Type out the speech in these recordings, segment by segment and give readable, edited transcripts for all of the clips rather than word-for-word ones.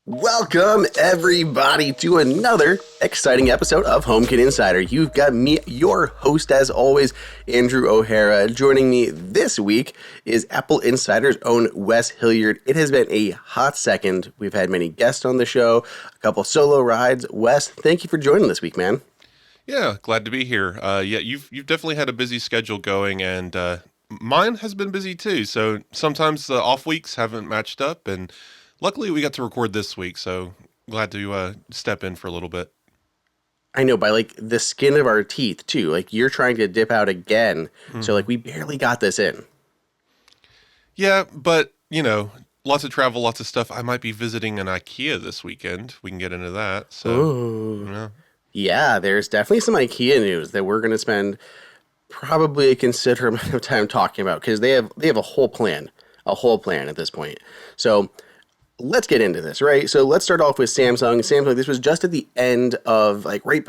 Welcome, everybody, to another exciting episode of HomeKit Insider. You've got me, your host, as always, Andrew O'Hara. Joining me this week is Apple Insider's own Wes Hilliard. It has been a hot second. We've had many guests on the show, a couple solo rides. Wes, thank you for joining this week, man. Yeah, glad to be here. You've definitely had a busy schedule going, and mine has been busy too. So sometimes the off weeks haven't matched up, and luckily we got to record this week. So glad to step in for a little bit. I know, by like the skin of our teeth too. Like you're trying to dip out again, so like we barely got this in. Yeah, but lots of travel, lots of stuff. I might be visiting an IKEA this weekend. We can get into that. So, Ooh. Yeah, there's definitely some IKEA news that we're going to spend probably a considerable amount of time talking about because they have a whole plan at this point. So let's get into this, right? So let's start off with Samsung. Samsung, this was just at the end of,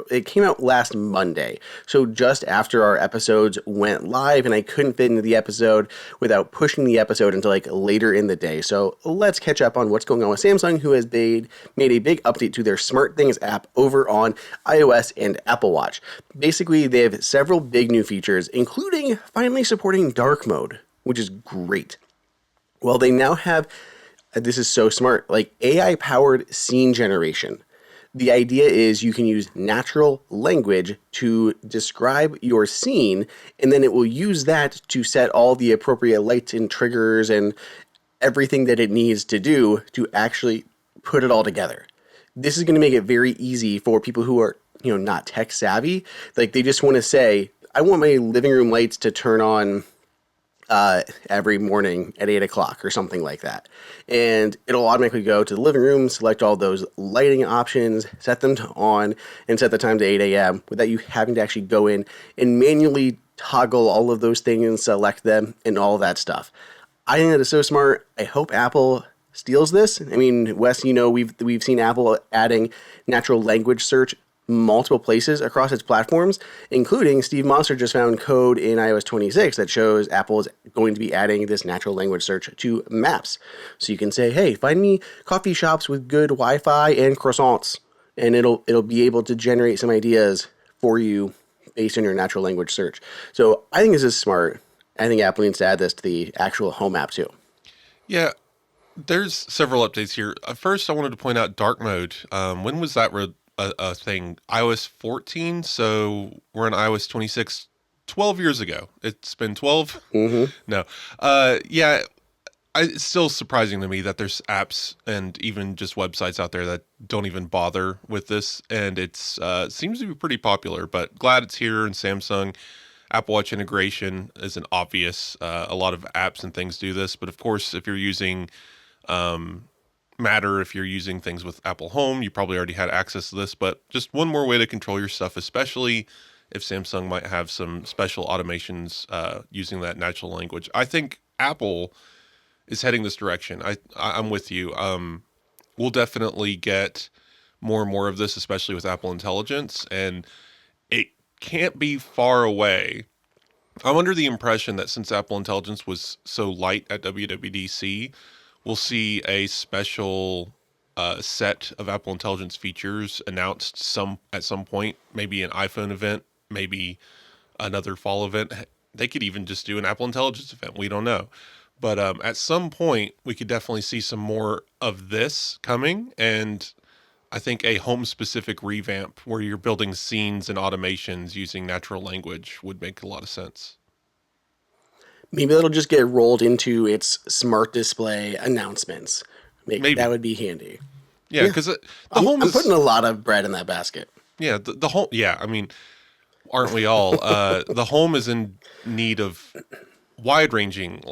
it came out last Monday. So just after our episodes went live, and I couldn't fit into the episode without pushing the episode until later in the day. So let's catch up on what's going on with Samsung, who has made a big update to their SmartThings app over on iOS and Apple Watch. Basically, they have several big new features, including finally supporting dark mode, which is great. Well, they now have, this is so smart, AI-powered scene generation. The idea is you can use natural language to describe your scene, and then it will use that to set all the appropriate lights and triggers and everything that it needs to do to actually put it all together. This is going to make it very easy for people who are, not tech savvy. Like they just want to say, I want my living room lights to turn on every morning at 8 o'clock or something like that. And it'll automatically go to the living room, select all those lighting options, set them to on, and set the time to 8 a.m. without you having to actually go in and manually toggle all of those things and select them and all that stuff. I think that is so smart. I hope Apple steals this. I mean, Wes, we've seen Apple adding natural language search multiple places across its platforms, including Steve Monster just found code in iOS 26 that shows Apple is going to be adding this natural language search to Maps. So you can say, hey, find me coffee shops with good Wi-Fi and croissants, and it'll be able to generate some ideas for you based on your natural language search. So I think this is smart. I think Apple needs to add this to the actual home app too. Yeah, there's several updates here. First, I wanted to point out dark mode. When was that a thing? iOS 14, so we're in iOS 26 12 years ago. It's been 12? Mm-hmm. No. Yeah, it's still surprising to me that there's apps and even just websites out there that don't even bother with this, and it's seems to be pretty popular, but glad it's here. And Samsung Apple Watch integration isn't obvious. A lot of apps and things do this, but of course, if you're using Matter, if you're using things with Apple Home, you probably already had access to this, but just one more way to control your stuff, especially if Samsung might have some special automations using that natural language. I think Apple is heading this direction. I'm with you. We'll definitely get more and more of this, especially with Apple Intelligence, and it can't be far away. I'm under the impression that since Apple Intelligence was so light at WWDC, we'll see a special set of Apple Intelligence features announced at some point, maybe an iPhone event, maybe another fall event. They could even just do an Apple Intelligence event. We don't know. But at some point, we could definitely see some more of this coming. And I think a home-specific revamp where you're building scenes and automations using natural language would make a lot of sense. Maybe that'll just get rolled into its smart display announcements. Maybe that would be handy. Yeah, because I'm putting a lot of bread in that basket. Yeah, the home. Yeah, I mean, aren't we all? The home is in need of wide-ranging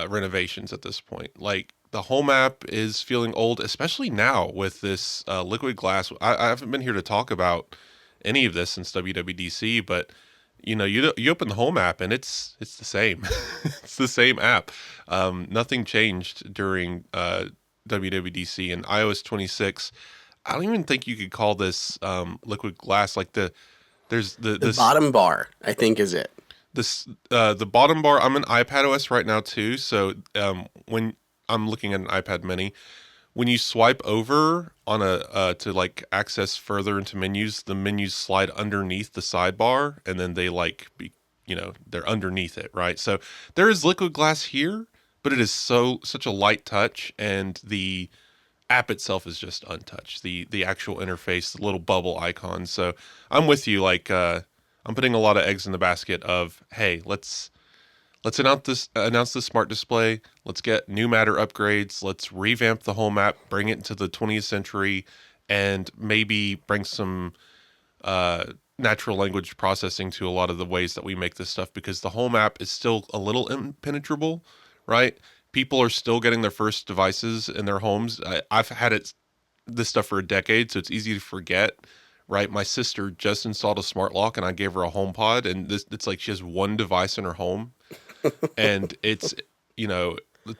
renovations at this point. Like the home app is feeling old, especially now with this liquid glass. I haven't been here to talk about any of this since WWDC, but you open the home app and it's the same. It's the same app. Nothing changed during WWDC and iOS 26. I don't even think you could call this liquid glass. There's the bottom bar, I think, is it. The bottom bar. I'm in iPadOS right now too. So when I'm looking at an iPad Mini, when you swipe over on a to like access further into menus, the menus slide underneath the sidebar, and then they like be, they're underneath it, right? So there is liquid glass here, but it is such a light touch, and the app itself is just untouched. The actual interface, the little bubble icon. So I'm with you. Like I'm putting a lot of eggs in the basket of, hey, let's announce this smart display. Let's get new Matter upgrades. Let's revamp the home app, bring it into the 20th century, and maybe bring some natural language processing to a lot of the ways that we make this stuff, because the home app is still a little impenetrable, right? People are still getting their first devices in their homes. I've had this stuff for a decade, so it's easy to forget, right? My sister just installed a smart lock, and I gave her a home pod, and it's like she has one device in her home, and it's, you know,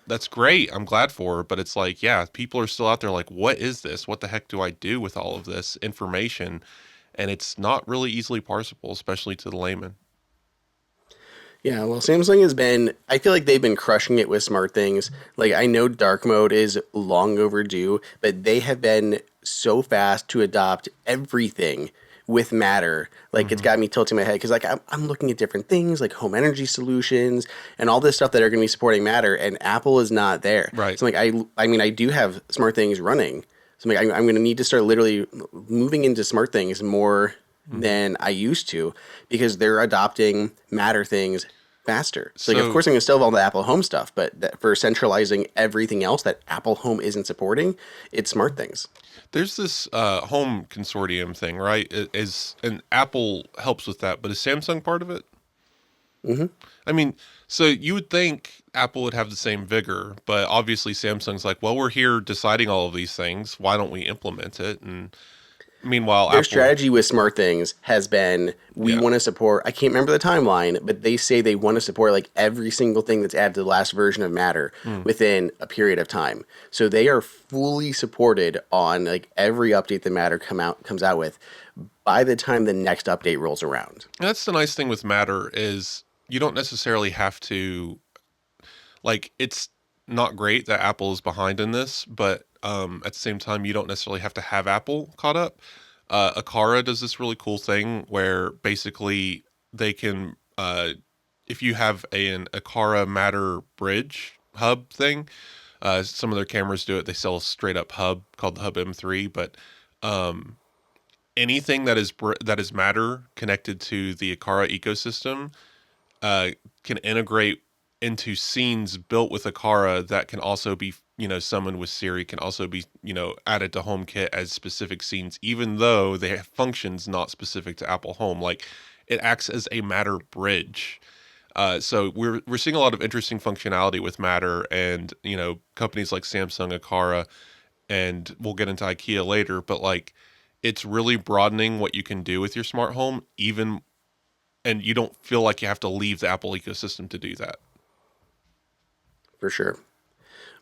that's great. I'm glad for her, but it's like, yeah, people are still out there like, what is this? What the heck do I do with all of this information? And it's not really easily parsable, especially to the layman. Yeah, well, Samsung has been, I feel like they've been crushing it with smart things. Like, I know dark mode is long overdue, but they have been so fast to adopt everything with Matter. Like, it's Hmm. got me tilting my head because, like, I'm looking at different things like home energy solutions and all this stuff that are going to be supporting Matter, and Apple is not there. Right. So, like, I mean, I do have smart things running. So, I'm, like, I'm going to need to start literally moving into smart things more Hmm. than I used to because they're adopting Matter things faster. So, like, of So course, I'm going to still have all the Apple Home stuff, but for centralizing everything else that Apple Home isn't supporting, it's smart things. there's this home consortium thing, right? And Apple helps with that, but is Samsung part of it? Hmm. I mean, so you would think Apple would have the same vigor, but obviously Samsung's like, well, we're here deciding all of these things. Why don't we implement it? And meanwhile, Their Apple, strategy with smart things has been we yeah. want to support, I can't remember the timeline, but they say they want to support like every single thing that's added to the last version of Matter Hmm. within a period of time. So they are fully supported on like every update that Matter comes out with by the time the next update rolls around. That's the nice thing with Matter is you don't necessarily have to, like, it's not great that Apple is behind in this, but at the same time, you don't necessarily have to have Apple caught up. Aqara does this really cool thing where basically they can, if you have an Aqara Matter bridge hub thing, some of their cameras do it. They sell a straight up hub called the Hub M3, but um, anything that is Matter connected to the Aqara ecosystem uh, can integrate into scenes built with Aqara that can also be, summoned with Siri, can also be, added to HomeKit as specific scenes, even though they have functions not specific to Apple Home. Like it acts as a Matter bridge. So we're seeing a lot of interesting functionality with Matter, and companies like Samsung, Aqara, and we'll get into IKEA later. But like, it's really broadening what you can do with your smart home, even and you don't feel like you have to leave the Apple ecosystem to do that. For sure.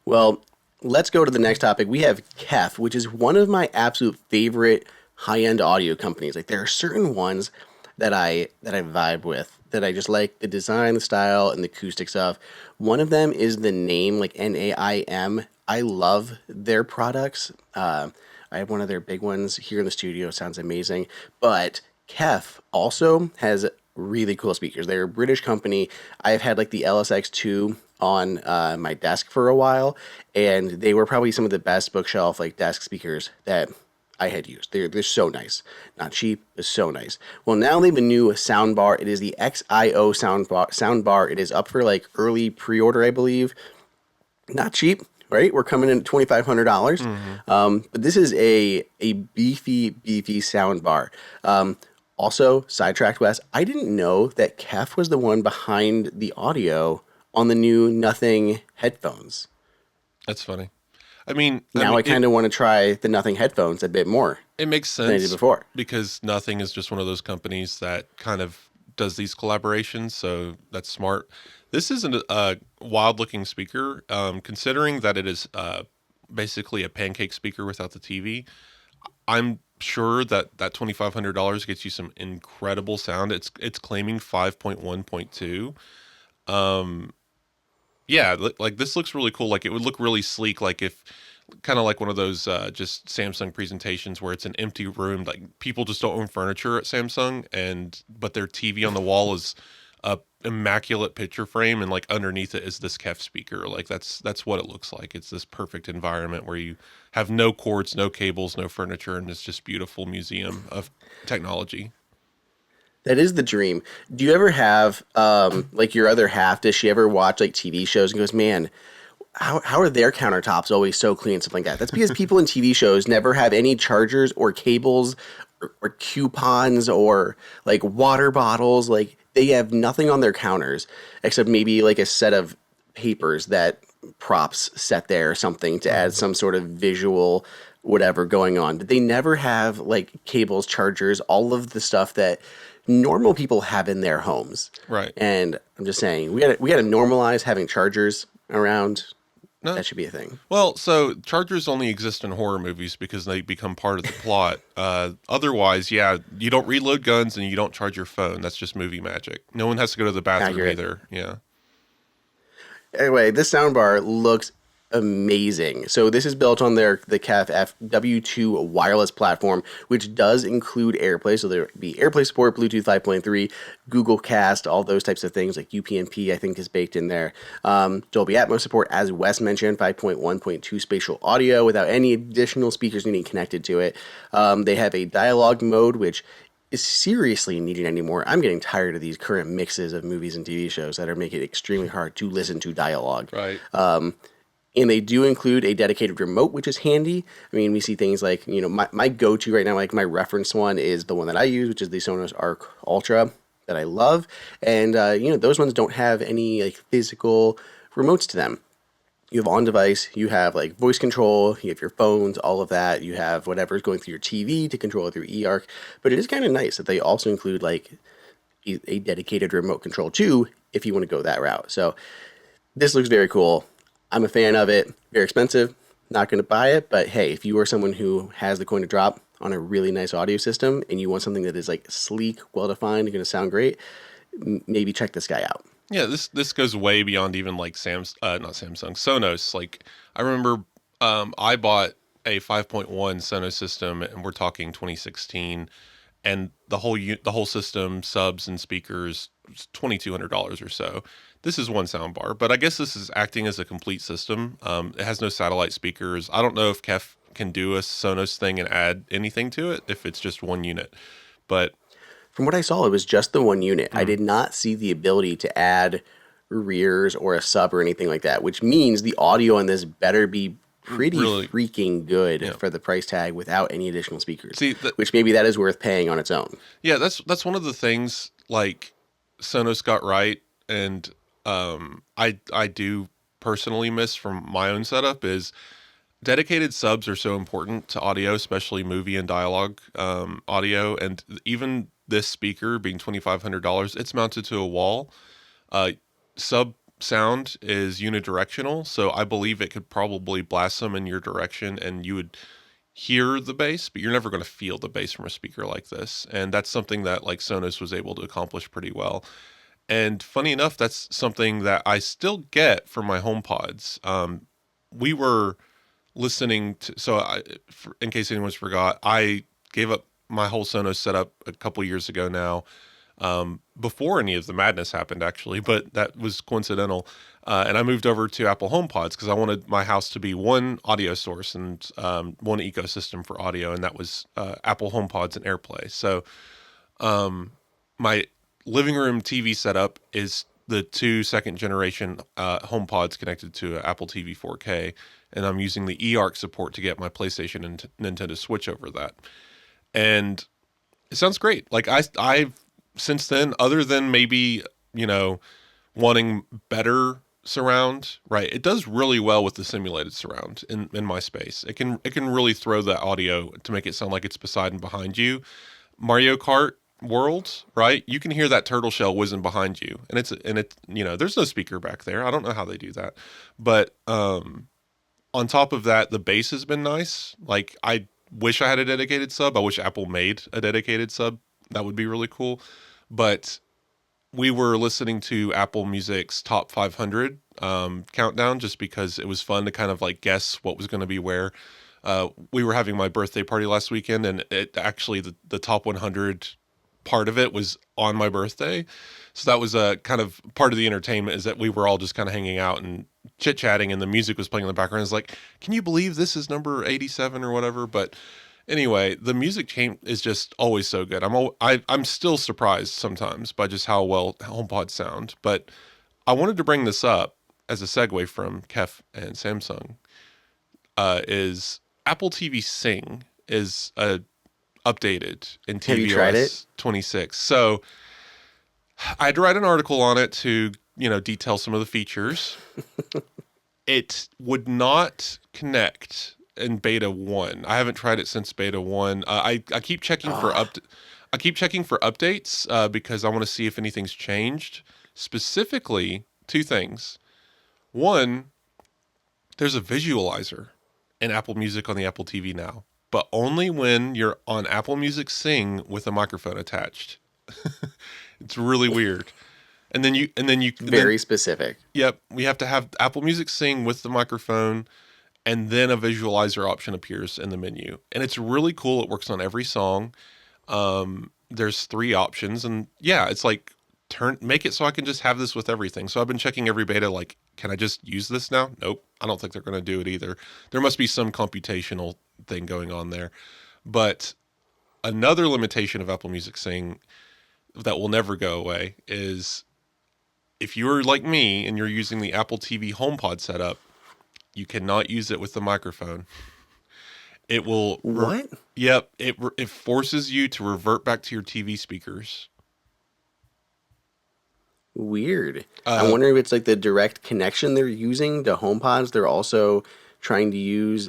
Well, let's go to the next topic. We have Kef, which is one of my absolute favorite high-end audio companies. Like there are certain ones that I vibe with that I just like the design, the style, and the acoustics of. One of them is the name, like NAIM. I love their products. I have one of their big ones here in the studio. Sounds amazing. But Kef also has really cool speakers. They're a British company. I've had like the LSX2 on my desk for a while, and they were probably some of the best bookshelf like desk speakers that I had used. They're so nice. Not cheap, but so nice. Well, now they have a new soundbar. It is the XIO soundbar. It is up for like early pre-order, I believe. Not cheap, right? We're coming in at $2,500. Hmm. But this is a beefy sound bar. Also, sidetracked West, I didn't know that Kef was the one behind the audio on the new Nothing headphones. That's funny. I mean, I Now mean I it kind of want to try the Nothing headphones a bit more it makes than I did sense before. because Nothing is just one of those companies that kind of does these collaborations, so that's smart. This isn't a wild looking speaker, considering that it is basically a pancake speaker without the TV. I'm sure that that $2,500 gets you some incredible sound. It's claiming 5.1.2. Um, yeah, like this looks really cool. Like it would look really sleek. Like if kind of like one of those just Samsung presentations where it's an empty room. Like people just don't own furniture at Samsung, but their TV on the wall is a immaculate picture frame, and like underneath it is this Kef speaker. Like that's what it looks like. It's this perfect environment where you have no cords, no cables, no furniture, and it's just beautiful museum of technology. That is the dream. Do you ever have like your other half? Does she ever watch like TV shows and goes, "Man, how are their countertops always so clean?" and stuff like that? That's because people in TV shows never have any chargers or cables or coupons or like water bottles. Like they have nothing on their counters except maybe like a set of papers that props set there or something to add some sort of visual whatever going on. But they never have like cables, chargers, all of the stuff that normal people have in their homes. Right. And I'm just saying we gotta normalize having chargers around. No. That should be a thing. Well, so chargers only exist in horror movies because they become part of the plot. Otherwise, yeah, you don't reload guns and you don't charge your phone. That's just movie magic. No one has to go to the bathroom Accurate. either. Yeah. Anyway, this soundbar looks amazing. So this is built on the Kef FW2 wireless platform, which does include AirPlay. So there will be AirPlay support, Bluetooth 5.3, Google Cast, all those types of things. Like UPnP, I think, is baked in there. Dolby Atmos support, as Wes mentioned, 5.1.2 spatial audio without any additional speakers needing connected to it. They have a dialogue mode, which is seriously needed anymore. I'm getting tired of these current mixes of movies and TV shows that are making it extremely hard to listen to dialogue. Right. And they do include a dedicated remote, which is handy. I mean, we see things like, my go-to right now, like my reference one is the one that I use, which is the Sonos Arc Ultra that I love. And, those ones don't have any like physical remotes to them. You have on-device, you have like voice control, you have your phones, all of that. You have whatever's going through your TV to control it through eARC. But it is kind of nice that they also include like a dedicated remote control too, if you want to go that route. So this looks very cool. I'm a fan of it. Very expensive. Not going to buy it. But hey, if you are someone who has the coin to drop on a really nice audio system and you want something that is like sleek, well-defined, and going to sound great, maybe check this guy out. Yeah, this goes way beyond even like not Samsung, Sonos. Like I remember I bought a 5.1 Sonos system, and we're talking 2016, and the whole system, subs and speakers, was $2,200 or so. This is one soundbar, but I guess this is acting as a complete system. It has no satellite speakers. I don't know if Kef can do a Sonos thing and add anything to it if it's just one unit, but From what I saw, it was just the one unit. I did not see the ability to add rears or a sub or anything like that, which means the audio on this better be pretty really, freaking good yeah. for the price tag without any additional speakers. See, which maybe that is worth paying on its own. Yeah, that's one of the things like Sonos got right, and I do personally miss from my own setup is dedicated subs are so important to audio, especially movie and dialogue audio, and even this speaker being $2,500, it's mounted to a wall. Sub sound is unidirectional, so I believe it could probably blast some in your direction, and you would hear the bass, but you're never going to feel the bass from a speaker like this. And that's something that like Sonos was able to accomplish pretty well. And funny enough, that's something that I still get from my HomePods. We were listening to, in case anyone's forgot, I gave up my whole Sonos setup a couple years ago now, before any of the madness happened actually, but that was coincidental. And I moved over to Apple HomePods because I wanted my house to be one audio source and one ecosystem for audio, and that was Apple HomePods and AirPlay. So my living room TV setup is the two second generation HomePods connected to an Apple TV 4K, and I'm using the eARC support to get my PlayStation and Nintendo Switch over that. And it sounds great. Like I've since then, other than maybe, wanting better surround, right? It does really well with the simulated surround in my space. It can really throw the audio to make it sound like it's beside and behind you. Mario Kart World, right? You can hear that turtle shell whizzing behind you, and there's no speaker back there. I don't know how they do that, but on top of that, the bass has been nice. Like I wish I had a dedicated sub. I wish Apple made a dedicated sub. That would be really cool. But we were listening to Apple Music's top 500 countdown just because it was fun to kind of like guess what was going to be where. We were having my birthday party last weekend, and it actually the top 100 part of it was on my birthday. So that was a kind of part of the entertainment, is that we were all just kind of hanging out and chit chatting, and the music was playing in the background. It's like, can you believe this is number 87 or whatever? But anyway, the music is just always so good. I'm still surprised sometimes by just how well HomePods sound. But I wanted to bring this up as a segue from Kef and Samsung. Is Apple TV Sing is updated in Have you tried it? tvOS 26. So I had to write an article on it to, detail some of the features. It would not connect in beta 1. I haven't tried it since beta 1. I keep checking for I keep checking for updates because I want to see if anything's changed. Specifically, two things. One, there's a visualizer in Apple Music on the Apple TV now, but only when you're on Apple Music Sing with a microphone attached. It's really weird. Very specific. Yep, we have to have Apple Music Sing with the microphone, and then a visualizer option appears in the menu. And it's really cool. It works on every song. There's 3 options, and yeah, it's like make it so I can just have this with everything. So I've been checking every beta, like, can I just use this now? Nope. I don't think they're going to do it either. There must be some computational thing going on there. But another limitation of Apple Music Sing that will never go away is if you're like me and you're using the Apple TV HomePod setup, you cannot use it with the microphone. It will... What? Yep. It forces you to revert back to your TV speakers. Weird. I wonder if it's like the direct connection they're using to HomePods. They're also trying to use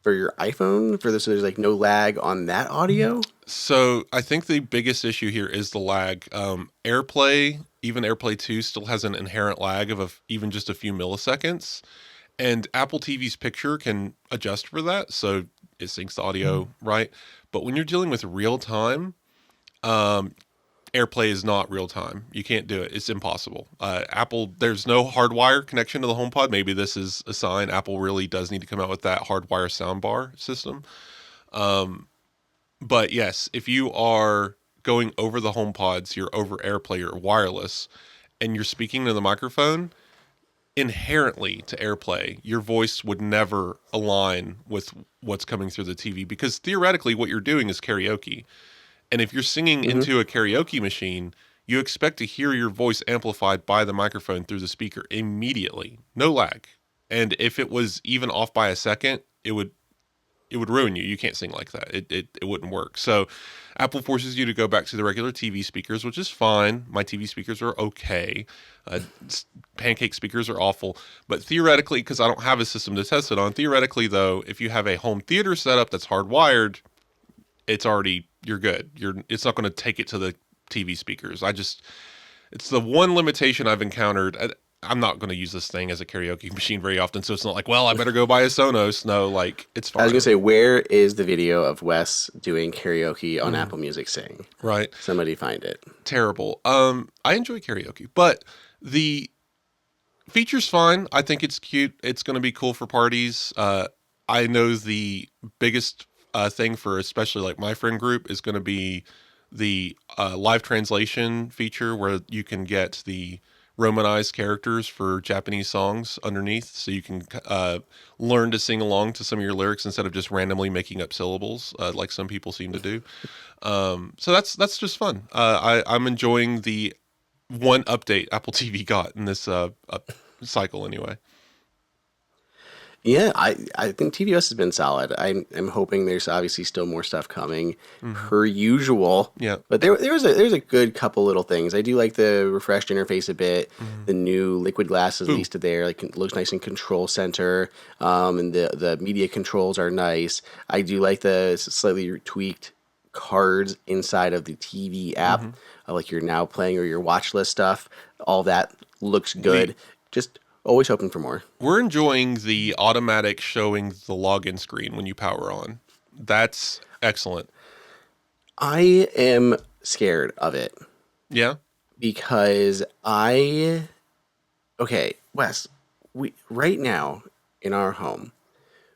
for your iPhone for this. So there's like no lag on that audio. So I think the biggest issue here is the lag. AirPlay, even AirPlay 2, still has an inherent lag of even just a few milliseconds. And Apple TV's picture can adjust for that, so it syncs the audio right. But when you're dealing with real time, AirPlay is not real time. You can't do it. It's impossible. Apple, there's no hardwire connection to the HomePod. Maybe this is a sign. Apple really does need to come out with that hardwire soundbar system. But yes, if you are going over the HomePods, you're over AirPlay or wireless, and you're speaking to the microphone, inherently to AirPlay, your voice would never align with what's coming through the TV, because theoretically what you're doing is karaoke. And if you're singing into a karaoke machine, you expect to hear your voice amplified by the microphone through the speaker immediately. No lag. And if it was even off by a second, it would ruin you. You can't sing like that. It wouldn't work. So Apple forces you to go back to the regular TV speakers, which is fine. My TV speakers are okay. Pancake speakers are awful. But theoretically, because I don't have a system to test it on, theoretically, though, if you have a home theater setup that's hardwired, you're good. It's not going to take it to the TV speakers. It's the one limitation I've encountered. I'm not going to use this thing as a karaoke machine very often, so it's not like, well, I better go buy a Sonos. No, like, it's fine. I was going to say, where is the video of Wes doing karaoke on Apple Music Sing? Right. Somebody find it. Terrible. I enjoy karaoke, but the feature's fine. I think it's cute. It's going to be cool for parties. I know the biggest thing for especially like my friend group is going to be the live translation feature, where you can get the Romanized characters for Japanese songs underneath, so you can learn to sing along to some of your lyrics instead of just randomly making up syllables like some people seem to do. So that's just fun. I'm enjoying the one update Apple TV got in this cycle anyway. Yeah, I think tvOS has been solid. I'm hoping there's obviously still more stuff coming, per usual. Yeah. But there's a good couple little things. I do like the refreshed interface a bit. The new liquid glass is at least there. Like, it looks nice in Control Center. And the media controls are nice. I do like the slightly tweaked cards inside of the TV app. Like your Now Playing or your watch list stuff. All that looks good. Just always hoping for more. We're enjoying the automatic showing the login screen when you power on. That's excellent. I am scared of it. Yeah? because okay, Wes, we right now in our home,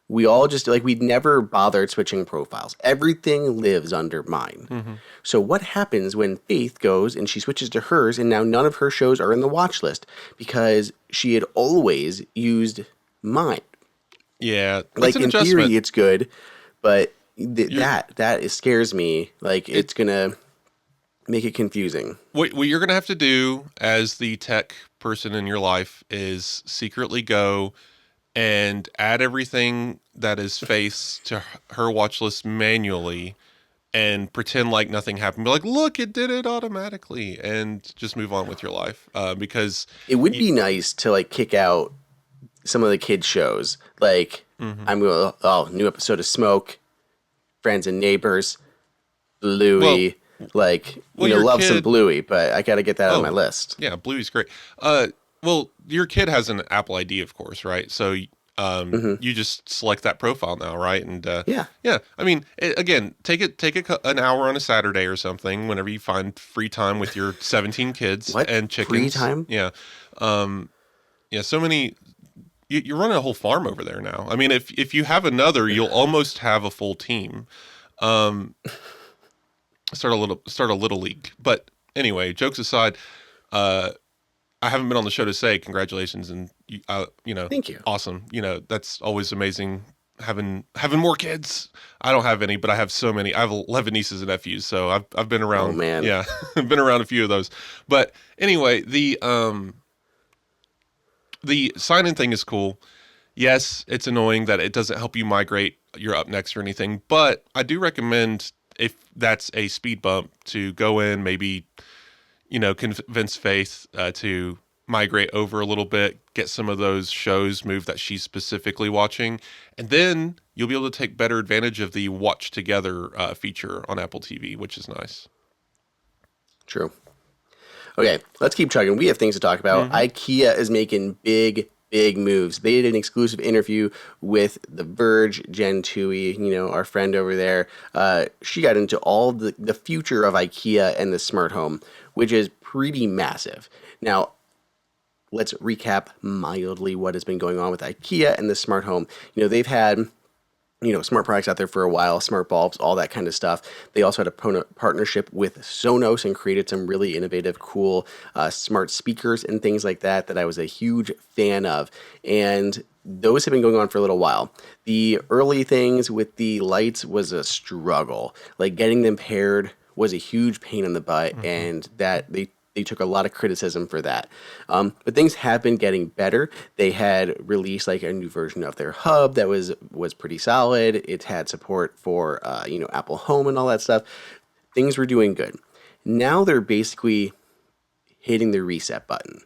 we all just like we'd never bothered switching profiles. Everything lives under mine. Mm-hmm. So what happens when Faith goes and she switches to hers and now none of her shows are in the watch list because she had always used mine. Yeah, it's Like an in adjustment. theory it's good, but You're that scares me. Like it it's going to make it confusing. what you're gonna have to do as the tech person in your life is secretly go and add everything that is Faith's to her watch list manually and pretend like nothing happened. Be like, look, it did it automatically, and just move on with your life. Because, It would y- be nice to like kick out some of the kids shows. Like mhm. I'm going, oh, new episode of Smoke, Friends and Neighbors, well, Bluey. Like, your love some kid. Bluey, but I got to get that on my Oh, list. yeah, Bluey's great. Well, your kid has an Apple ID, of course, right? So, Hmm. you just select that profile now, right? And Yeah. yeah, I mean, again, an hour on a Saturday or something whenever you find free time with your 17 kids What? and Free chickens. time? Yeah, um, yeah, so many. You're running a whole farm over there now. I mean, if you have another, you'll almost have a full team. Um, start a little league. But anyway, jokes aside, uh, I haven't been on the show to say congratulations and Thank you. awesome. That's always amazing having more kids. I don't have any, but I have so many. I have 11 nieces and nephews, so I've been Oh, around. man. Yeah, I've been around a few of those. But anyway, the sign in thing is cool. Yes, it's annoying that it doesn't help you migrate your up next or anything, but I do recommend if that's a speed bump to go in, maybe, convince Faith to migrate over a little bit, get some of those shows moved that she's specifically watching, and then you'll be able to take better advantage of the watch together feature on Apple TV, which is nice. True. Okay, let's keep chugging. We have things to talk about. Mm-hmm. IKEA is making big moves. They did an exclusive interview with The Verge, Jen Tui, our friend over there. She got into all the future of IKEA and the smart home, which is pretty massive. Now, let's recap mildly what has been going on with IKEA and the smart home. They've had smart products out there for a while, smart bulbs, all that kind of stuff. They also had a partnership with Sonos and created some really innovative, cool smart speakers and things like that I was a huge fan of. And those have been going on for a little while. The early things with the lights was a struggle. Like getting them paired was a huge pain in the butt, Mm-hmm. and that they took a lot of criticism for that. But things have been getting better. They had released like a new version of their hub that was pretty solid. It had support for Apple Home and all that stuff. Things were doing good. Now they're basically hitting the reset button.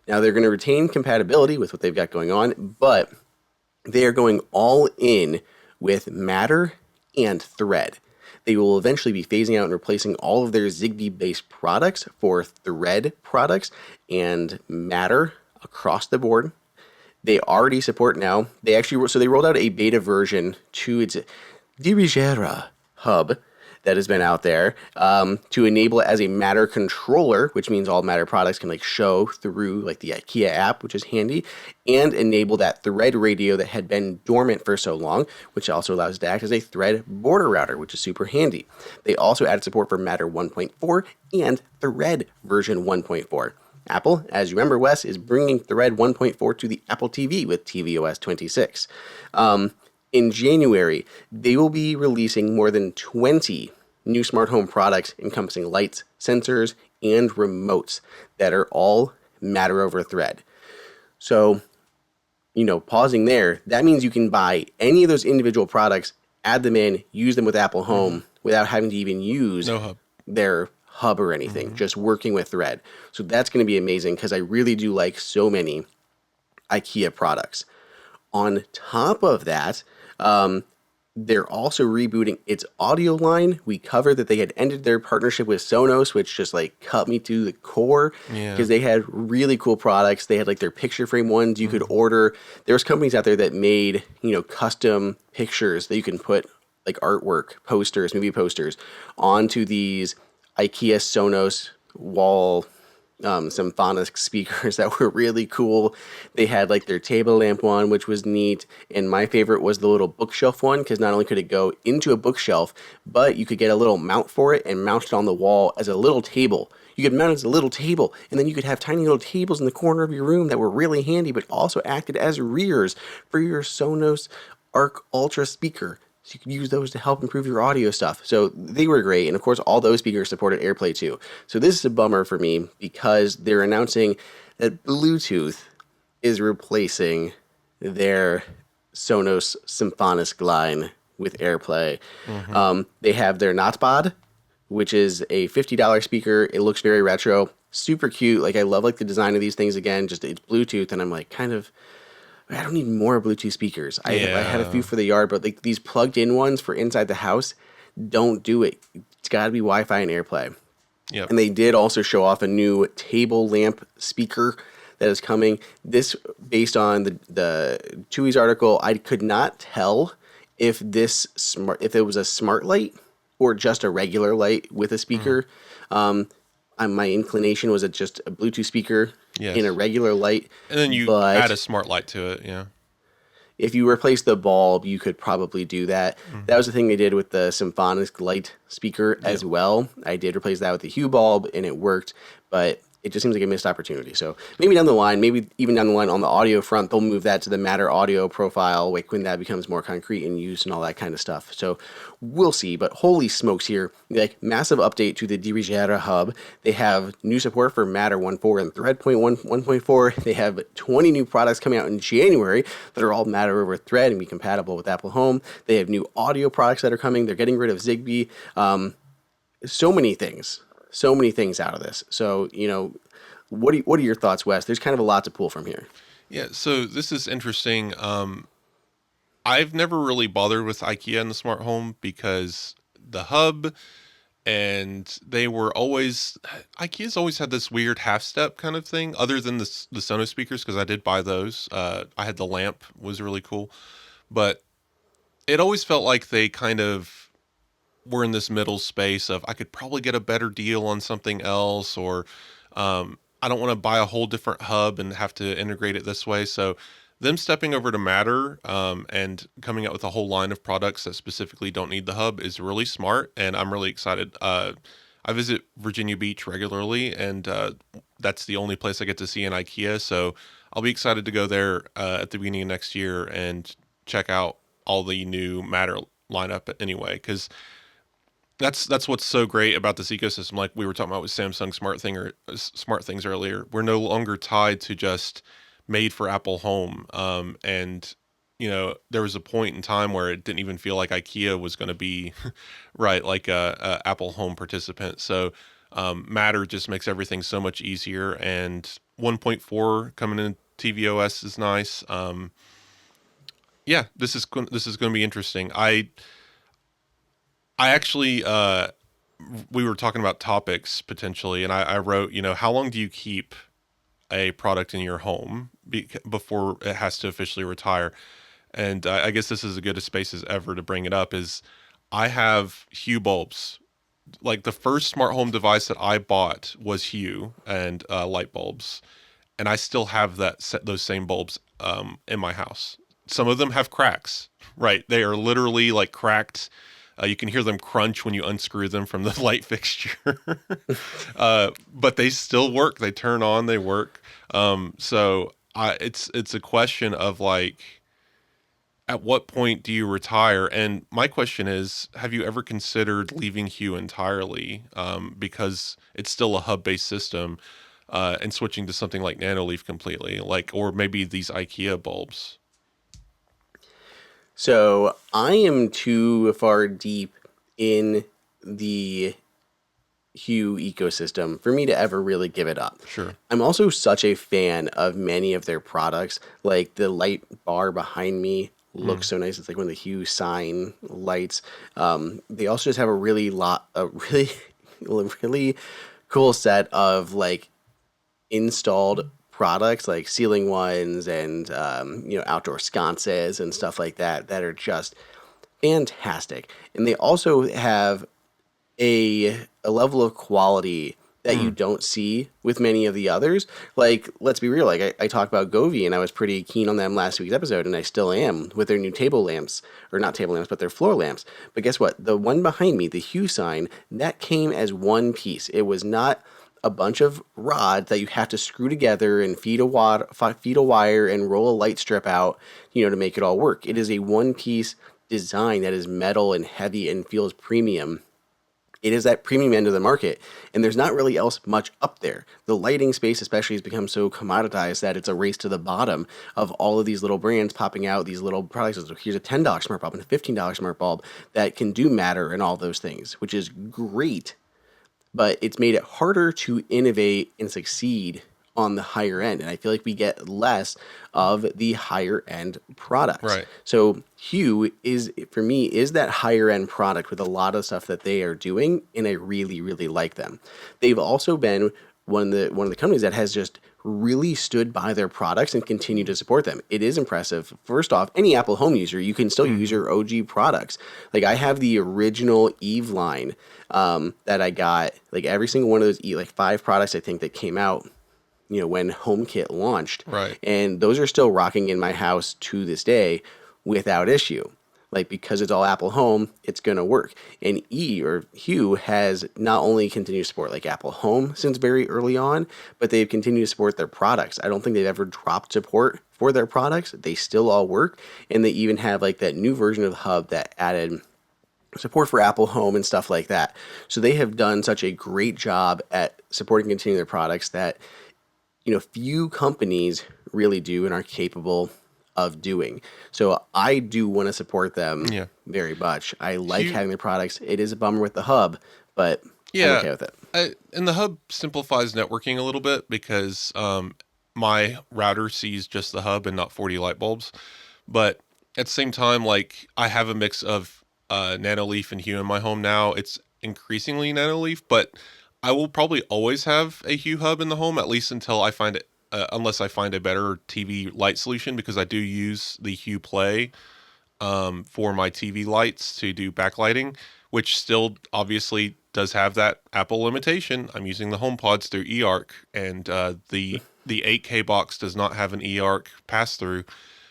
Now they're going to retain compatibility with what they've got going on, but they are going all in with Matter and Thread. They will eventually be phasing out and replacing all of their Zigbee-based products for Thread products and Matter across the board. They already support now. They rolled out a beta version to its Dirigera hub that has been out there to enable it as a Matter controller, which means all Matter products can like show through like the IKEA app, which is handy, and enable that Thread radio that had been dormant for so long, which also allows it to act as a Thread border router, which is super handy. They also added support for Matter 1.4 and Thread version 1.4. Apple, as you remember, Wes, is bringing Thread 1.4 to the Apple TV with tvOS 26. In January, they will be releasing more than 20 new smart home products encompassing lights, sensors, and remotes that are all Matter over Thread. So, pausing there, that means you can buy any of those individual products, add them in, use them with Apple Mm-hmm. Home without having to even use No hub. their hub or anything, Mm-hmm. just working with Thread. So that's going to be amazing because I really do like so many IKEA products. On top of that, they're also rebooting its audio line. We covered that they had ended their partnership with Sonos, which just like cut me to the core Yeah. because they had really cool products. They had like their picture frame ones you could Mm-hmm. order. There's companies out there that made, custom pictures that you can put like artwork, posters, movie posters onto these IKEA Sonos wall symphonic speakers that were really cool. They had like their table lamp one, which was neat. And my favorite was the little bookshelf one, because not only could it go into a bookshelf, but you could get a little mount for it and mount it on the wall as a little table. You could mount it as a little table, and then you could have tiny little tables in the corner of your room that were really handy, but also acted as rears for your Sonos Arc Ultra speaker. So you could use those to help improve your audio stuff. So they were great. And of course, all those speakers supported AirPlay too. So this is a bummer for me because they're announcing that Bluetooth is replacing their Sonos Symphonisk line with AirPlay. They have their Notbod, which is a $50 speaker. It looks very retro, super cute. Like I love like the design of these things again. Just it's Bluetooth, and I'm like I don't need more Bluetooth speakers. I had a few for the yard, but like these plugged-in ones for inside the house don't do it. It's got to be Wi-Fi and AirPlay. Yep. And they did also show off a new table lamp speaker that is coming. This, based on the Chewy's article, I could not tell if it was a smart light or just a regular light with a speaker. My inclination was it just a Bluetooth speaker in a regular light. And then you add a smart light to it, yeah. If you replace the bulb, you could probably do that. That was the thing they did with the Symphonisk light speaker as well. I did replace that with the Hue bulb, and it worked, but it just seems like a missed opportunity. So maybe down the line, maybe even down the line on the audio front, they'll move that to the Matter audio profile, like when that becomes more concrete in use and all that kind of stuff. So we'll see. But holy smokes here, like massive update to the Dirigera hub. They have new support for Matter 1.4 and Thread 1.4. They have 20 new products coming out in January that are all Matter over Thread and be compatible with Apple Home. They have new audio products that are coming. They're getting rid of Zigbee. So many things out of this. So, what are your thoughts, Wes? There's kind of a lot to pull from here. Yeah, so this is interesting. I've never really bothered with IKEA and the smart home because the hub and IKEA's always had this weird half step kind of thing, other than the Sonos speakers, because I did buy those. I had the lamp, was really cool, but it always felt like they kind of were in this middle space of I could probably get a better deal on something else, or I don't want to buy a whole different hub and have to integrate it this way. So them stepping over to Matter and coming out with a whole line of products that specifically don't need the hub is really smart, and I'm really excited. I visit Virginia Beach regularly, and that's the only place I get to see an IKEA, so I'll be excited to go there at the beginning of next year and check out all the new Matter lineup anyway, because that's what's so great about this ecosystem. Like we were talking about with Samsung SmartThings earlier, we're no longer tied to just made for Apple Home. And there was a point in time where it didn't even feel like IKEA was going to be right, like a Apple Home participant. So Matter just makes everything so much easier. And 1.4 coming in tvOS is nice. Yeah, this is going to be interesting. I actually, we were talking about topics potentially, and I wrote, how long do you keep a product in your home before it has to officially retire? And I guess this is as good a space as ever to bring it up. Is I have Hue bulbs. Like the first smart home device that I bought was Hue and light bulbs, and I still have those same bulbs in my house. Some of them have cracks, right? They are literally like cracked. You can hear them crunch when you unscrew them from the light fixture, but they still work. They turn on, they work. So it's a question of like, at what point do you retire? And my question is, have you ever considered leaving Hue entirely because it's still a hub-based system and switching to something like Nanoleaf completely, or maybe these IKEA bulbs? So I am too far deep in the Hue ecosystem for me to ever really give it up. Sure. I'm also such a fan of many of their products. Like the light bar behind me looks so nice. It's like one of the Hue sign lights. They also just have a really really cool set of like installed products, like ceiling ones and outdoor sconces and stuff like that are just fantastic. And they also have a level of quality that you don't see with many of the others. Like, let's be real. Like, I talked about Govee, and I was pretty keen on them last week's episode, and I still am with their new table lamps, or not table lamps, but their floor lamps. But guess what? The one behind me, the Hue sign, that came as one piece. It was not a bunch of rods that you have to screw together and feed a wire and roll a light strip out, to make it all work. It is a one piece design that is metal and heavy and feels premium. It is that premium end of the market, and there's not really else much up there. The lighting space especially has become so commoditized that it's a race to the bottom of all of these little brands popping out these little products. So here's a $10 smart bulb and a $15 smart bulb that can do Matter and all those things, which is great, but it's made it harder to innovate and succeed on the higher end. And I feel like we get less of the higher end products. Right. So Hue for me, is that higher end product with a lot of stuff that they are doing. And I really, really like them. They've also been one of the companies that has just really stood by their products and continue to support them. It is impressive. First off, any Apple Home user, you can still use your OG products. Like, I have the original Eve line that I got, like every single one of those, like 5 products I think that came out when HomeKit launched. Right. And those are still rocking in my house to this day without issue. Like, because it's all Apple Home, it's going to work. And Hue has not only continued to support like Apple Home since very early on, but they've continued to support their products. I don't think they've ever dropped support for their products. They still all work. And they even have like that new version of the Hub that added support for Apple Home and stuff like that. So they have done such a great job at supporting and continuing their products that few companies really do and are capable of doing. So I do want to support them very much. I like having their products. It is a bummer with the Hub, but I'm okay with it. And the Hub simplifies networking a little bit because my router sees just the Hub and not 40 light bulbs. But at the same time, like, I have a mix of Nanoleaf and Hue in my home now. It's increasingly Nanoleaf, but I will probably always have a Hue Hub in the home, at least until I find it, unless I find a better TV light solution, because I do use the Hue Play for my TV lights to do backlighting, which still obviously does have that Apple limitation. I'm using the HomePods through eARC, and the 8K box does not have an eARC pass-through,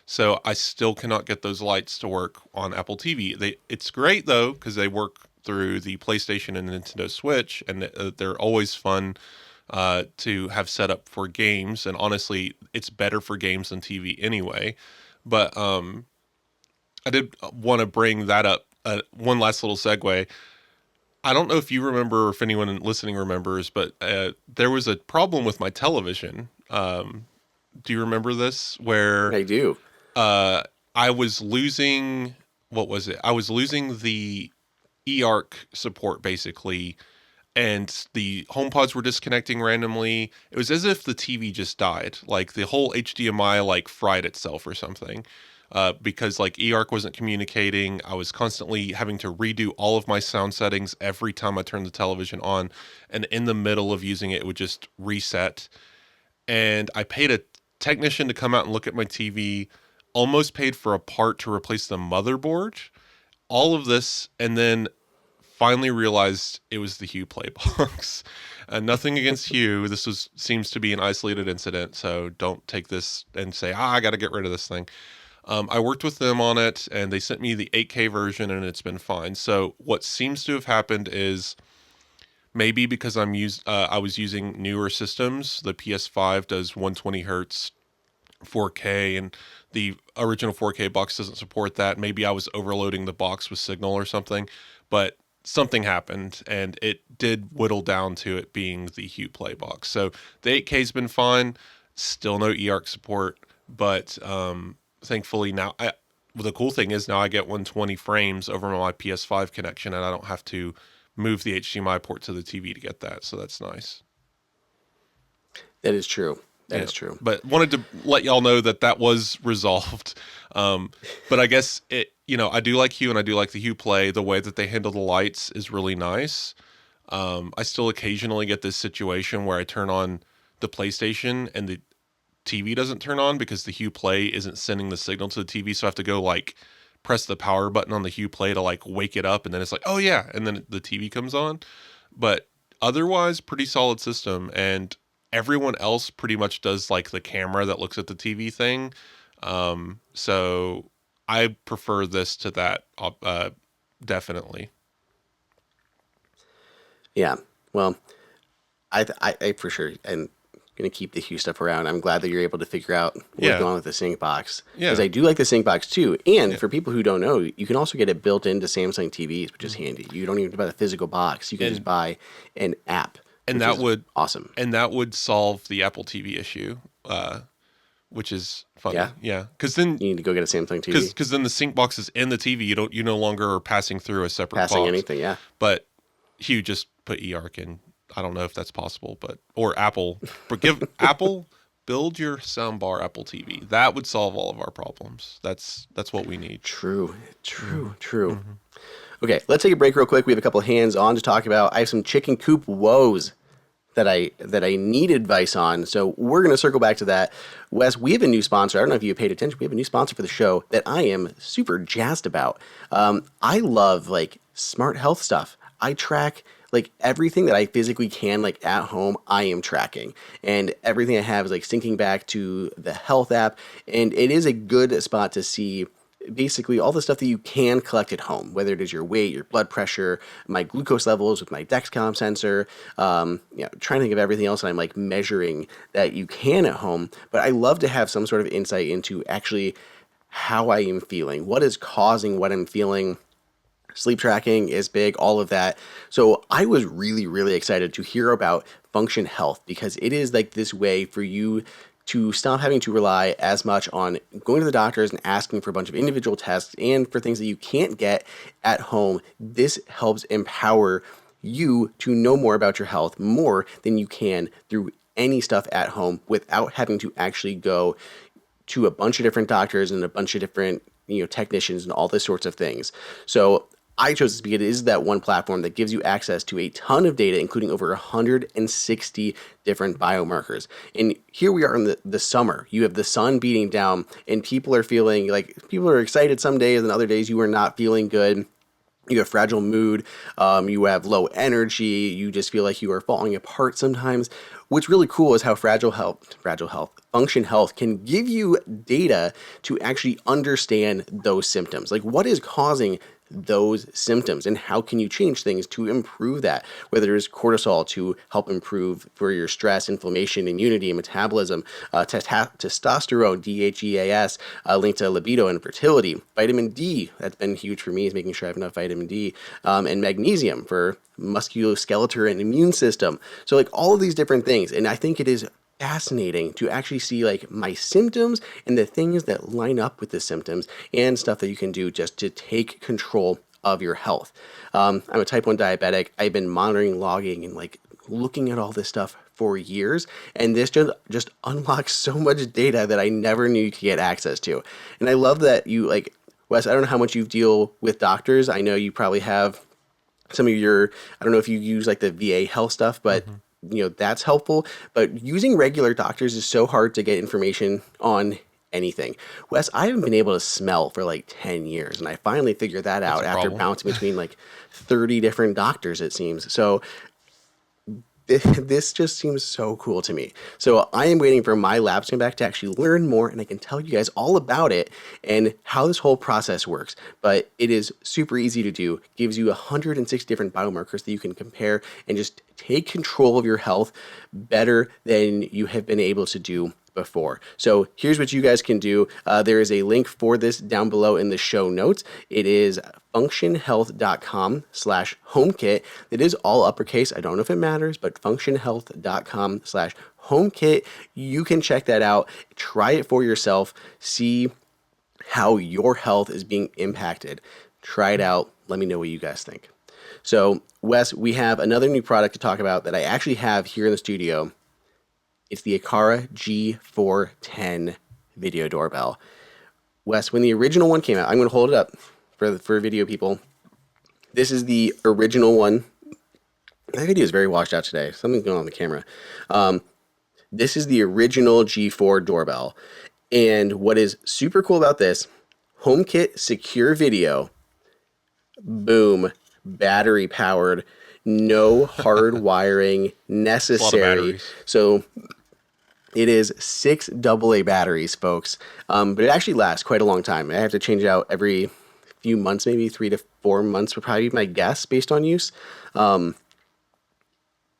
so I still cannot get those lights to work on Apple TV. It's great, though, because they work through the PlayStation and Nintendo Switch, and they're always fun to have set up for games. And honestly, it's better for games than TV anyway. But I did want to bring that up. One last little segue. I don't know if you remember, or if anyone listening remembers, but there was a problem with my television. Do you remember this? Where I do. I was losing, what was it? I was losing the eARC support, basically, and the HomePods were disconnecting randomly. It was as if the TV just died. Like, the whole HDMI like fried itself or something, because like eARC wasn't communicating. I was constantly having to redo all of my sound settings every time I turned the television on, and in the middle of using it, it would just reset. And I paid a technician to come out and look at my TV, almost paid for a part to replace the motherboard, all of this, and then finally realized it was the Hue Play box. Nothing against Hue. This seems to be an isolated incident, so don't take this and say, I got to get rid of this thing. I worked with them on it, and they sent me the 8K version, and it's been fine. So what seems to have happened is, maybe because I was using newer systems, the PS5 does 120 hertz 4K, and the original 4K box doesn't support that. Maybe I was overloading the box with signal or something, but something happened, and it did whittle down to it being the Hue Play box. So the 8K's been fine, still no eARC support, but thankfully now, the cool thing is now I get 120 frames over my PS5 connection, and I don't have to move the HDMI port to the TV to get that, so that's nice. That is true. That is true. But wanted to let y'all know that was resolved. But I guess I do like Hue, and I do like the Hue Play. The way that they handle the lights is really nice. I still occasionally get this situation where I turn on the PlayStation and the TV doesn't turn on because the Hue Play isn't sending the signal to the TV. So I have to go like press the power button on the Hue Play to like wake it up, and then it's like, oh yeah, and then the TV comes on. But otherwise, pretty solid system. And everyone else pretty much does like the camera that looks at the TV thing. So I prefer this to that, definitely. Yeah. Well, I for sure am going to keep the Hue stuff around. I'm glad that you're able to figure out what's going on with the sync box. Yeah. Because I do like the sync box too. And for people who don't know, you can also get it built into Samsung TVs, which is handy. You don't even have to buy the physical box. You can just buy an app. And that would awesome. And that would solve the Apple TV issue, which is funny. Yeah. Because then you need to go get a Samsung TV. Because then the sync box is in the TV. You no longer are passing through a separate box. Anything, yeah. But Hue just put eARC in. I don't know if that's possible, or Apple. But give Apple, build your soundbar Apple TV. That would solve all of our problems. That's what we need. True. Okay, let's take a break real quick. We have a couple of hands-on to talk about. I have some chicken coop woes that I need advice on. So we're going to circle back to that. Wes, we have a new sponsor. I don't know if you paid attention. We have a new sponsor for the show that I am super jazzed about. I love like smart health stuff. I track like everything that I physically can, like at home, I am tracking. And everything I have is like syncing back to the health app. And it is a good spot to see basically all the stuff that you can collect at home, whether it is your weight, your blood pressure, my glucose levels with my Dexcom sensor, trying to think of everything else that I'm like measuring that you can at home. But I love to have some sort of insight into actually how I am feeling, what is causing what I'm feeling. Sleep tracking is big, all of that. So I was really, really excited to hear about Function Health because it is like this way for you to stop having to rely as much on going to the doctors and asking for a bunch of individual tests and for things that you can't get at home. This helps empower you to know more about your health more than you can through any stuff at home without having to actually go to a bunch of different doctors and a bunch of different technicians and all this sorts of things. So I chose this because it is that one platform that gives you access to a ton of data, including over 160 different biomarkers. And here we are in the summer. You have the sun beating down, and people are excited some days, and other days you are not feeling good. You have fragile mood, you have low energy, you just feel like you are falling apart sometimes. What's really cool is how Function Health can give you data to actually understand those symptoms. Like what is causing those symptoms and how can you change things to improve that, whether it's cortisol to help improve for your stress, inflammation, immunity, and metabolism, testosterone, DHEAS, linked to libido and fertility, vitamin D, that's been huge for me, is making sure I have enough vitamin D, and magnesium for musculoskeletal and immune system. So like all of these different things. And I think it is fascinating to actually see like my symptoms and the things that line up with the symptoms and stuff that you can do just to take control of your health. I'm a type 1 diabetic. I've been monitoring, logging, and like looking at all this stuff for years. And this just unlocks so much data that I never knew you could get access to. And I love that you like, Wes, I don't know how much you deal with doctors. I know you probably have some of your, I don't know if you use like the VA health stuff, but that's helpful, but using regular doctors is so hard to get information on anything. Wes, I haven't been able to smell for like 10 years, and I finally figured that out after bouncing between like 30 different doctors, it seems. So this just seems so cool to me. So I am waiting for my labs to come back to actually learn more, and I can tell you guys all about it and how this whole process works. But it is super easy to do. Gives you 106 different biomarkers that you can compare and just take control of your health better than you have been able to do before. So here's what you guys can do. There is a link for this down below in the show notes. It is functionhealth.com/HomeKit. It is all uppercase. I don't know if it matters, but functionhealth.com/HomeKit. You can check that out. Try it for yourself. See how your health is being impacted. Try it out. Let me know what you guys think. So, Wes, we have another new product to talk about that I actually have here in the studio. It's the Aqara G410 video doorbell. Wes, when the original one came out, I'm going to hold it up for video people. This is the original one. My video is very washed out today. Something's going on the camera. This is the original G4 doorbell. And what is super cool about this, HomeKit secure video, boom, battery powered. No hard wiring It's a lot of necessary. batteries. So it is 6 AA batteries, folks. But it actually lasts quite a long time. I have to change it out every few months, maybe 3 to 4 months would probably be my guess based on use.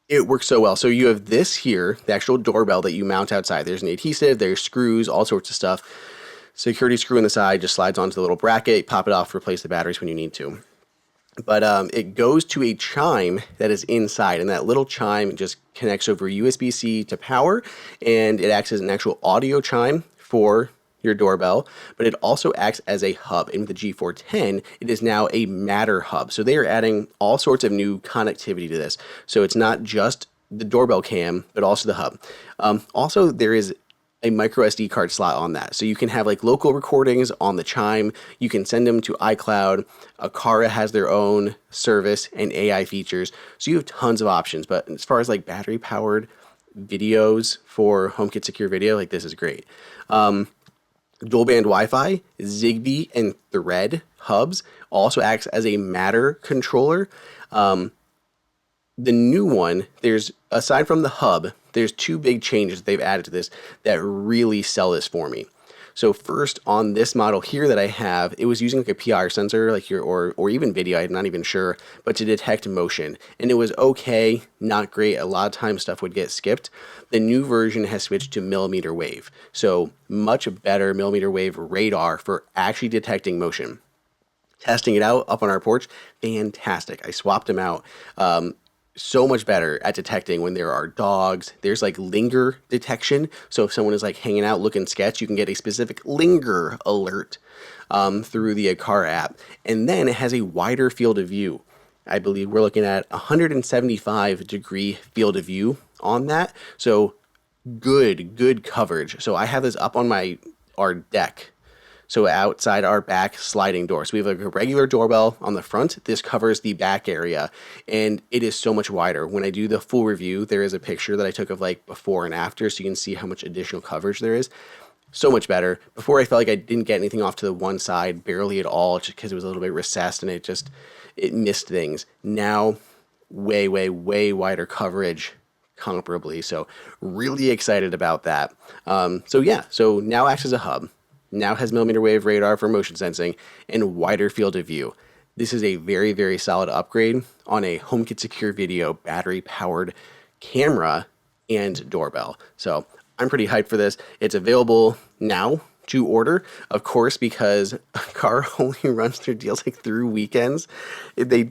It works so well. So you have this here, the actual doorbell that you mount outside. There's an adhesive, there's screws, all sorts of stuff. Security screw in the side just slides onto the little bracket, pop it off, replace the batteries when you need to. But it goes to a chime that is inside, and that little chime just connects over USB-C to power, and it acts as an actual audio chime for your doorbell, but it also acts as a hub. And with the G410, it is now a Matter hub. So they are adding all sorts of new connectivity to this. So it's not just the doorbell cam, but also the hub. Also, there is a micro SD card slot on that. So you can have like local recordings on the chime. You can send them to iCloud. Aqara has their own service and AI features. So you have tons of options. But as far as like battery powered videos for HomeKit Secure Video, like this is great. Dual band Wi-Fi, Zigbee, and Thread hubs also acts as a Matter controller. The new one, there's aside from the hub, there's two big changes they've added to this that really sell this for me. So first, on this model here that I have, it was using like a PR sensor, like your or even video. I'm not even sure, but to detect motion, and it was okay, not great. A lot of times stuff would get skipped. The new version has switched to millimeter wave, so much better millimeter wave radar for actually detecting motion. Testing it out up on our porch, fantastic. I swapped them out. So much better at detecting when there are dogs. There's like linger detection. So if someone is like hanging out looking sketch, you can get a specific linger alert through the Aqara app. And then it has a wider field of view. I believe we're looking at 175-degree field of view on that. So good coverage. So I have this up on our deck. So outside our back sliding door. So we have like a regular doorbell on the front. This covers the back area, and it is so much wider. When I do the full review, there is a picture that I took of like before and after, so you can see how much additional coverage there is. So much better. Before I felt like I didn't get anything off to the one side, barely at all, just because it was a little bit recessed and it missed things. Now, way wider coverage comparably. So really excited about that. So now acts as a hub. Now has millimeter wave radar for motion sensing and wider field of view. This is a very solid upgrade on a HomeKit Secure Video battery powered camera and doorbell. So I'm pretty hyped for this. It's available now to order, of course, because Aqara only runs their deals like through weekends. They're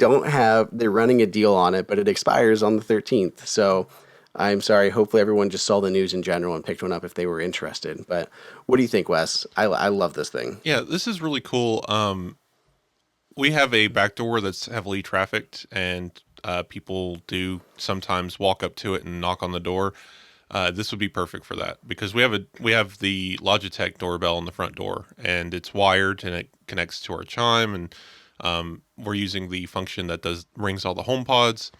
running a deal on it, but it expires on the 13th. So I'm sorry. Hopefully everyone just saw the news in general and picked one up if they were interested. But what do you think, Wes? I love this thing. Yeah, this is really cool. We have a back door that's heavily trafficked, and people do sometimes walk up to it and knock on the door. This would be perfect for that because we have the Logitech doorbell on the front door, and it's wired and it connects to our chime, and we're using the function that rings all the home pods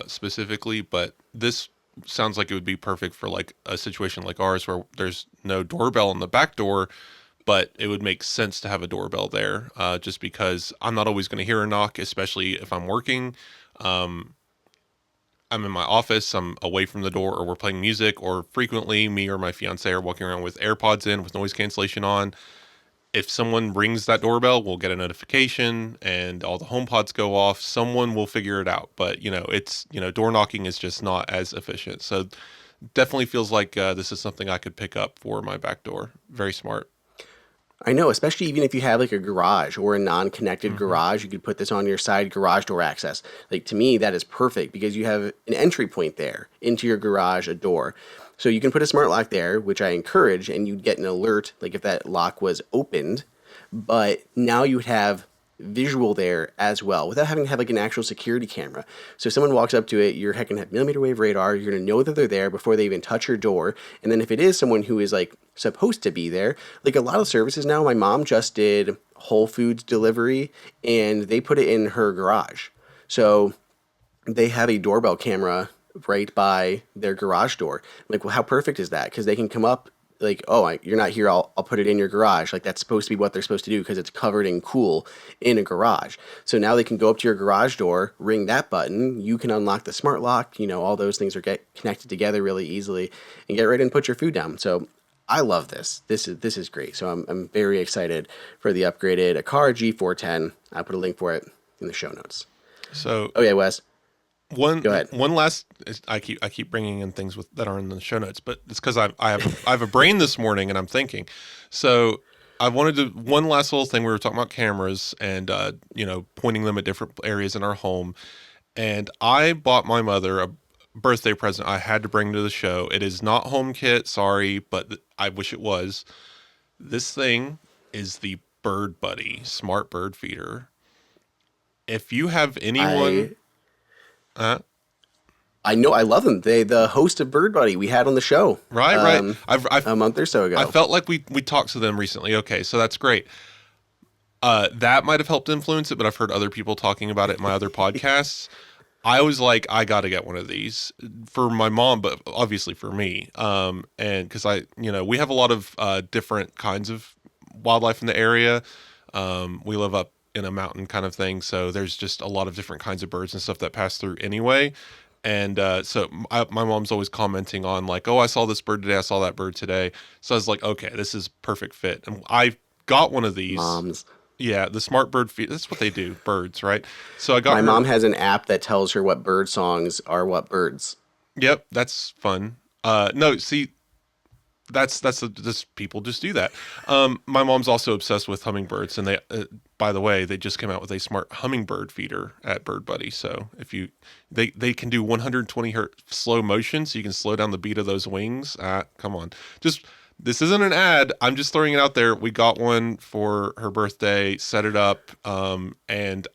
specifically. But this sounds like it would be perfect for like a situation like ours where there's no doorbell on the back door, but it would make sense to have a doorbell there, just because I'm not always going to hear a knock, especially if I'm working. I'm in my office, I'm away from the door, or we're playing music, or frequently me or my fiance are walking around with AirPods in with noise cancellation on. If someone rings that doorbell, we'll get a notification and all the home pods go off. Someone will figure it out. But, door knocking is just not as efficient. So definitely feels like this is something I could pick up for my back door. Very smart. I know, especially even if you have like a garage or a non-connected garage, you could put this on your side garage door access. Like to me, that is perfect because you have an entry point there into your garage, a door. So you can put a smart lock there, which I encourage, and you'd get an alert like if that lock was opened. But now you would have visual there as well without having to have like an actual security camera. So if someone walks up to it, you're going to have millimeter wave radar. You're going to know that they're there before they even touch your door. And then if it is someone who is like supposed to be there, like a lot of services now, my mom just did Whole Foods delivery and they put it in her garage. So they have a doorbell camera right by their garage door. Like, well, how perfect is that? Because they can come up, like, oh, you're not here, I'll put it in your garage. Like, that's supposed to be what they're supposed to do because it's covered in cool in a garage. So now they can go up to your garage door, ring that button, you can unlock the smart lock, all those things are get connected together really easily, and get right in and put your food down. So I love this. This is great. So I'm very excited for the upgraded Aqara G410. I put a link for it in the show notes. So okay, Wes. One Go ahead. one last. I keep bringing in things that are in the show notes, but it's because I have a brain this morning and I'm thinking. So I wanted to one last little thing. We were talking about cameras and pointing them at different areas in our home, and I bought my mother a birthday present. I had to bring to the show. It is not HomeKit, sorry, but I wish it was. This thing is the Bird Buddy smart bird feeder. If you have anyone. I know, I love them. The host of Bird Buddy we had on the show. Right. I've a month or so ago. I felt like we talked to them recently. Okay, so that's great. That might have helped influence it, but I've heard other people talking about it in my other podcasts. I was like, I got to get one of these for my mom, but obviously for me. And because we have a lot of different kinds of wildlife in the area. We live up in a mountain kind of thing, so there's just a lot of different kinds of birds and stuff that pass through anyway. And so my mom's always commenting on like, oh, I saw this bird today, I saw that bird today. So I was like, okay, this is perfect fit. And I got one of these. Moms. Yeah, the smart bird feed. That's what they do, birds, right? So I got my mom has an app that tells her what bird songs are what birds. Yep, that's fun. No, see, that's people just do that. My mom's also obsessed with hummingbirds, and they, by the way, they just came out with a smart hummingbird feeder at Bird Buddy. So if they can do 120 hertz slow motion, so you can slow down the beat of those wings. Come on, this isn't an ad. I'm just throwing it out there. We got one for her birthday, set it up, and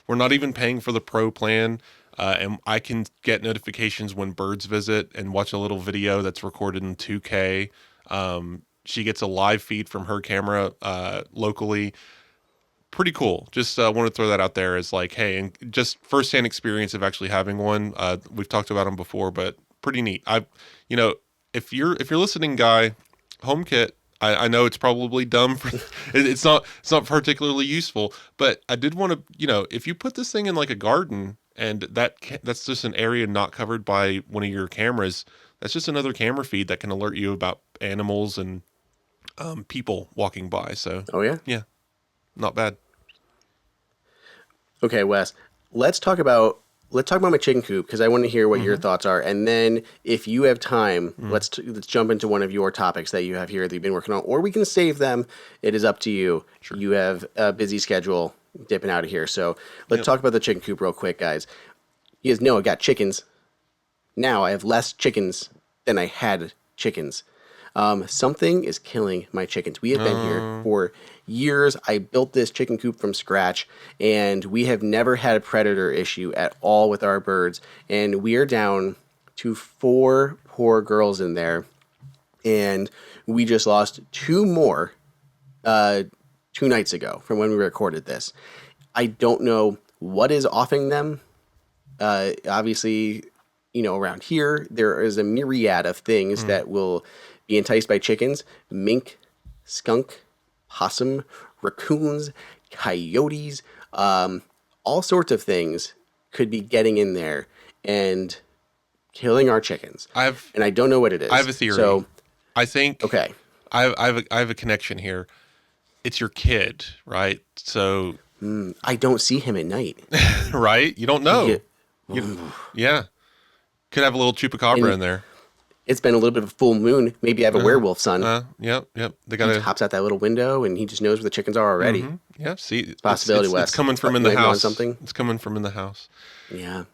we're not even paying for the pro plan. And I can get notifications when birds visit and watch a little video that's recorded in 2K. She gets a live feed from her camera locally. Pretty cool. Just want to throw that out there as like, hey, and just firsthand experience of actually having one. We've talked about them before, but pretty neat. If you're listening, guy, HomeKit. I know it's probably dumb. It's not particularly useful, but I did want to, if you put this thing in like a garden and that's just an area not covered by one of your cameras, that's just another camera feed that can alert you about animals and people walking by. So, yeah, not bad. Okay, Wes, let's talk about my chicken coop because I want to hear what your thoughts are, and then if you have time, let's jump into one of your topics that you have here that you've been working on, or we can save them. It is up to you. Sure. You have a busy schedule, dipping out of here, so let's talk about the chicken coop real quick, guys. You guys know I got chickens. Now I have less chickens than I had chickens. Something is killing my chickens. We have been here for years. I built this chicken coop from scratch, and we have never had a predator issue at all with our birds. And we are down to 4 poor girls in there, and we just lost 2 more 2 nights ago from when we recorded this. I don't know what is offing them. Obviously, around here, there is a myriad of things that will be enticed by chickens: mink, skunk, possum, raccoons, coyotes, all sorts of things could be getting in there and killing our chickens. And I don't know what it is. I have a theory. So I think okay, I have a connection here. It's your kid, right? So I don't see him at night. Right? You don't know. Yeah. Could have a little chupacabra in there. It's been a little bit of a full moon. Maybe I have a werewolf son. Yep. He hops out that little window and he just knows where the chickens are already. Yeah, see, possibility, Wes. It's coming from in the house. It's coming from in the house. Yeah.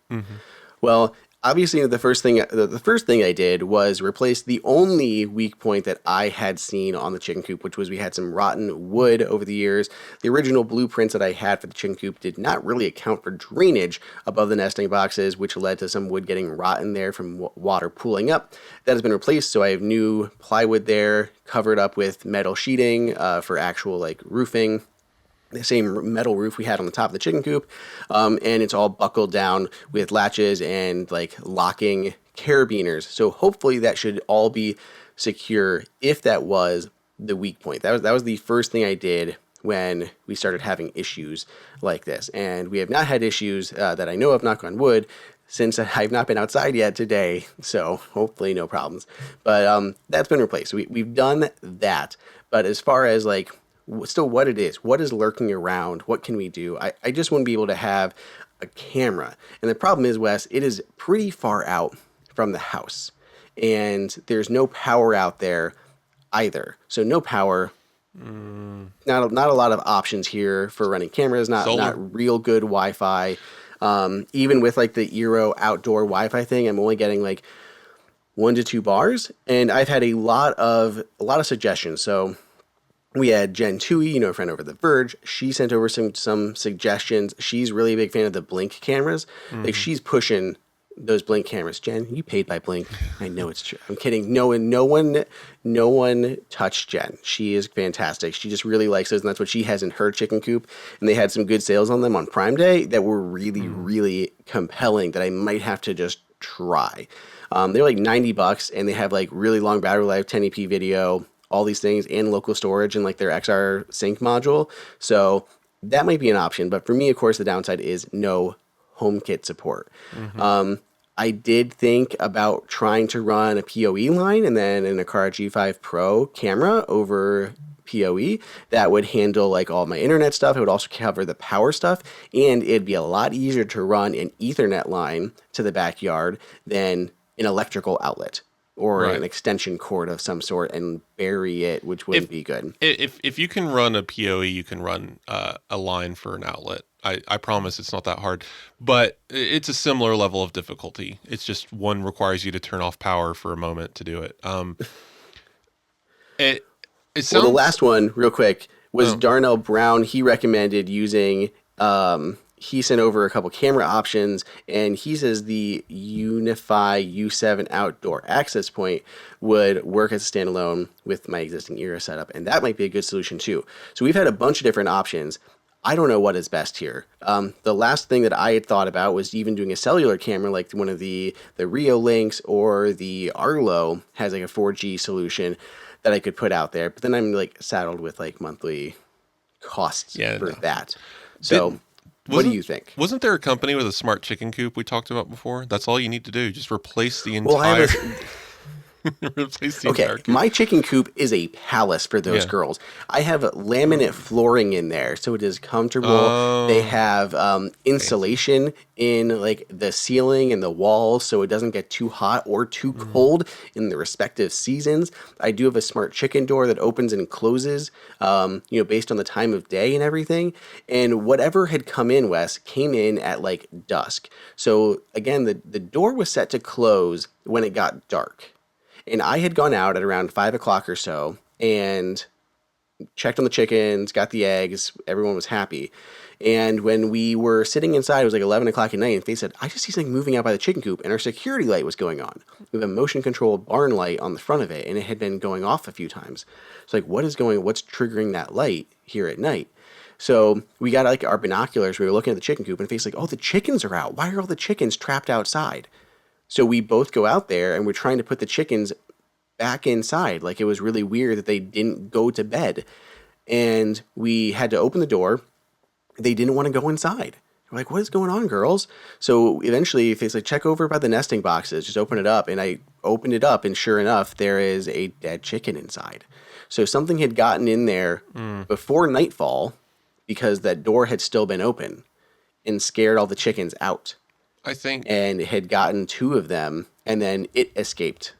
Well, obviously, the first thing I did was replace the only weak point that I had seen on the chicken coop, which was we had some rotten wood over the years. The original blueprints that I had for the chicken coop did not really account for drainage above the nesting boxes, which led to some wood getting rotten there from water pooling up. That has been replaced, so I have new plywood there, covered up with metal sheeting for actual roofing. The same metal roof we had on the top of the chicken coop, and it's all buckled down with latches and locking carabiners. So hopefully that should all be secure if that was the weak point. That was the first thing I did when we started having issues like this. And we have not had issues that I know of, knock on wood, since I've not been outside yet today. So hopefully no problems. But that's been replaced. We've done that. But as far as like still what it is, what is lurking around, what can we do? I just want to be able to have a camera. And the problem is, Wes, it is pretty far out from the house. And there's no power out there either. So no power. Not a lot of options here for running cameras. Not real good Wi-Fi. Even with like the Eero outdoor Wi-Fi thing, I'm only getting like 1 to 2 bars, and I've had a lot of suggestions. So we had Jen Tui, a friend over at The Verge. She sent over some suggestions. She's really a big fan of the Blink cameras. Like she's pushing those Blink cameras. Jen, you paid by Blink. I know it's true. I'm kidding. No one touched Jen. She is fantastic. She just really likes those, and that's what she has in her chicken coop. And they had some good sales on them on Prime Day that were really, really compelling that I might have to just try. They're like $90, and they have like really long battery life, 1080p video, all these things, and local storage, and like their XR sync module. So that might be an option. But for me, of course, the downside is no HomeKit support. I did think about trying to run a PoE line and then an Aqara G5 Pro camera over PoE that would handle like all my internet stuff. It would also cover the power stuff, and it'd be a lot easier to run an Ethernet line to the backyard than an electrical outlet or an extension cord of some sort and bury it, which wouldn't be good. If you can run a PoE, you can run a line for an outlet. I promise it's not that hard, but it's a similar level of difficulty. It's just one requires you to turn off power for a moment to do it. It sounds... Well, the last one, real quick, was Darnell Brown. He recommended using... he sent over a couple camera options, and he says the Unify U7 outdoor access point would work as a standalone with my existing Era setup, and that might be a good solution too. So we've had a bunch of different options. I don't know what is best here. The last thing that I had thought about was even doing a cellular camera, like one of the Rio Links or the Arlo has like a 4G solution that I could put out there. But then I'm like saddled with like monthly costs for that. So what do you think? Wasn't there a company with a smart chicken coop we talked about before? That's all you need to do. Just replace the entire... My chicken coop is a palace for those girls. I have laminate flooring in there, so it is comfortable. They have insulation in like the ceiling and the walls, so it doesn't get too hot or too cold in the respective seasons. I do have a smart chicken door that opens and closes, based on the time of day and everything. And whatever had come in, Wes, came in at like dusk. So again, the door was set to close when it got dark. And I had gone out at around 5 o'clock or so and checked on the chickens, got the eggs. Everyone was happy. And when we were sitting inside, it was like 11 o'clock at night, and they said, I just see something moving out by the chicken coop, and our security light was going on. We have a motion-controlled barn light on the front of it, and it had been going off a few times. So like, what's triggering that light here at night? So we got like our binoculars. We were looking at the chicken coop, and Faith's like, oh, the chickens are out. Why are all the chickens trapped outside? So we both go out there, and we're trying to put the chickens back inside. Like, it was really weird that they didn't go to bed. And we had to open the door. They didn't want to go inside. We're like, what is going on, girls? So eventually, Faith's like, check over by the nesting boxes. Just open it up. And I opened it up, and sure enough, there is a dead chicken inside. So something had gotten in there before nightfall because that door had still been open and scared all the chickens out. I think, and it had gotten 2 of them, and then it escaped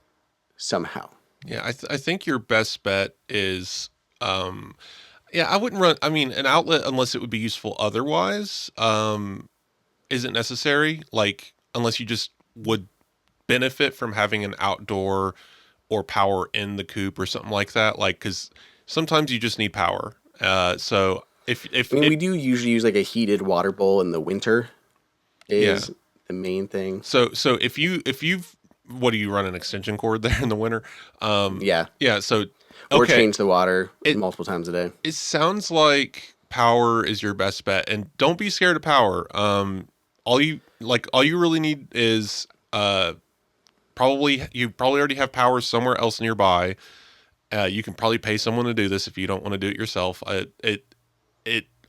somehow. Yeah, I think your best bet is, I wouldn't run. I mean, an outlet, unless it would be useful otherwise, isn't necessary. Like, unless you just would benefit from having an outdoor or power in the coop or something like that. Like, because sometimes you just need power. So we do usually use like a heated water bowl in the winter. Is the main thing. So if you've what do you run an extension cord there in the winter? So or change the water multiple times a day. It sounds like power is your best bet, and don't be scared of power. All you really need is you probably already have power somewhere else nearby. You can probably pay someone to do this if you don't want to do it yourself.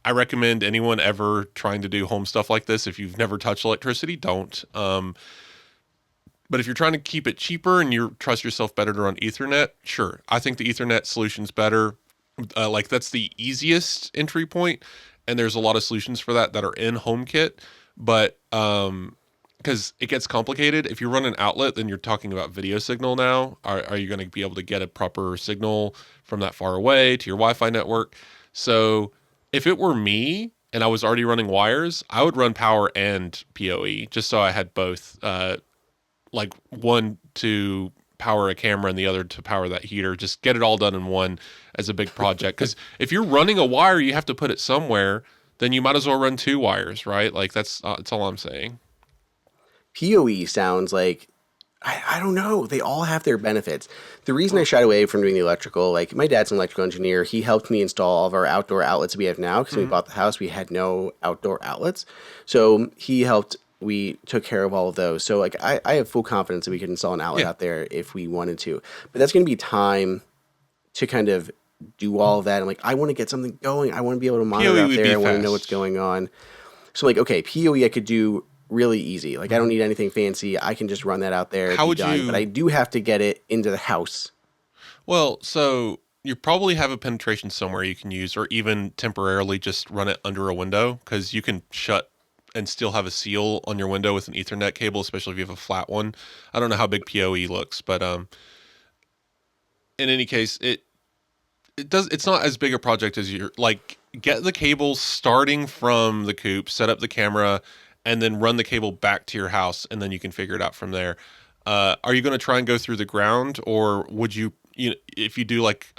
I recommend anyone ever trying to do home stuff like this, if you've never touched electricity, don't. But if you're trying to keep it cheaper and you trust yourself better to run Ethernet, sure. I think the Ethernet solution's better. Like that's the easiest entry point, and there's a lot of solutions for that are in HomeKit. But because it gets complicated, if you run an outlet, then you're talking about video signal now. Are you going to be able to get a proper signal from that far away to your Wi-Fi network? So if it were me and I was already running wires, I would run power and PoE just so I had both. Like one to power a camera and the other to power that heater. Just get it all done in one as a big project. Because if you're running a wire, you have to put it somewhere. Then you might as well run 2 wires, right? Like that's all I'm saying. PoE sounds like I don't know. They all have their benefits. The reason I shied away from doing the electrical, like my dad's an electrical engineer. He helped me install all of our outdoor outlets we have now because when we bought the house, we had no outdoor outlets. So he helped. We took care of all of those. So like I have full confidence that we could install an outlet out there if we wanted to. But that's going to be time to kind of do all of that. I'm like, I want to get something going. I want to be able to monitor PoE out would there. be I want to know fast. what's going on. So like, okay, PoE I could do really easy. Like I don't need anything fancy. I can just run that out there. How be would done. you? But I do have to get it into the house. Well, so you probably have a penetration somewhere you can use, or even temporarily just run it under a window because you can shut and still have a seal on your window with an Ethernet cable, especially if you have a flat one. I don't know how big PoE looks, but in any case, it's not as big a project as you're like get the cable starting from the coop, set up the camera, and then run the cable back to your house, and then you can figure it out from there. Are you going to try and go through the ground, or would you know, if you do like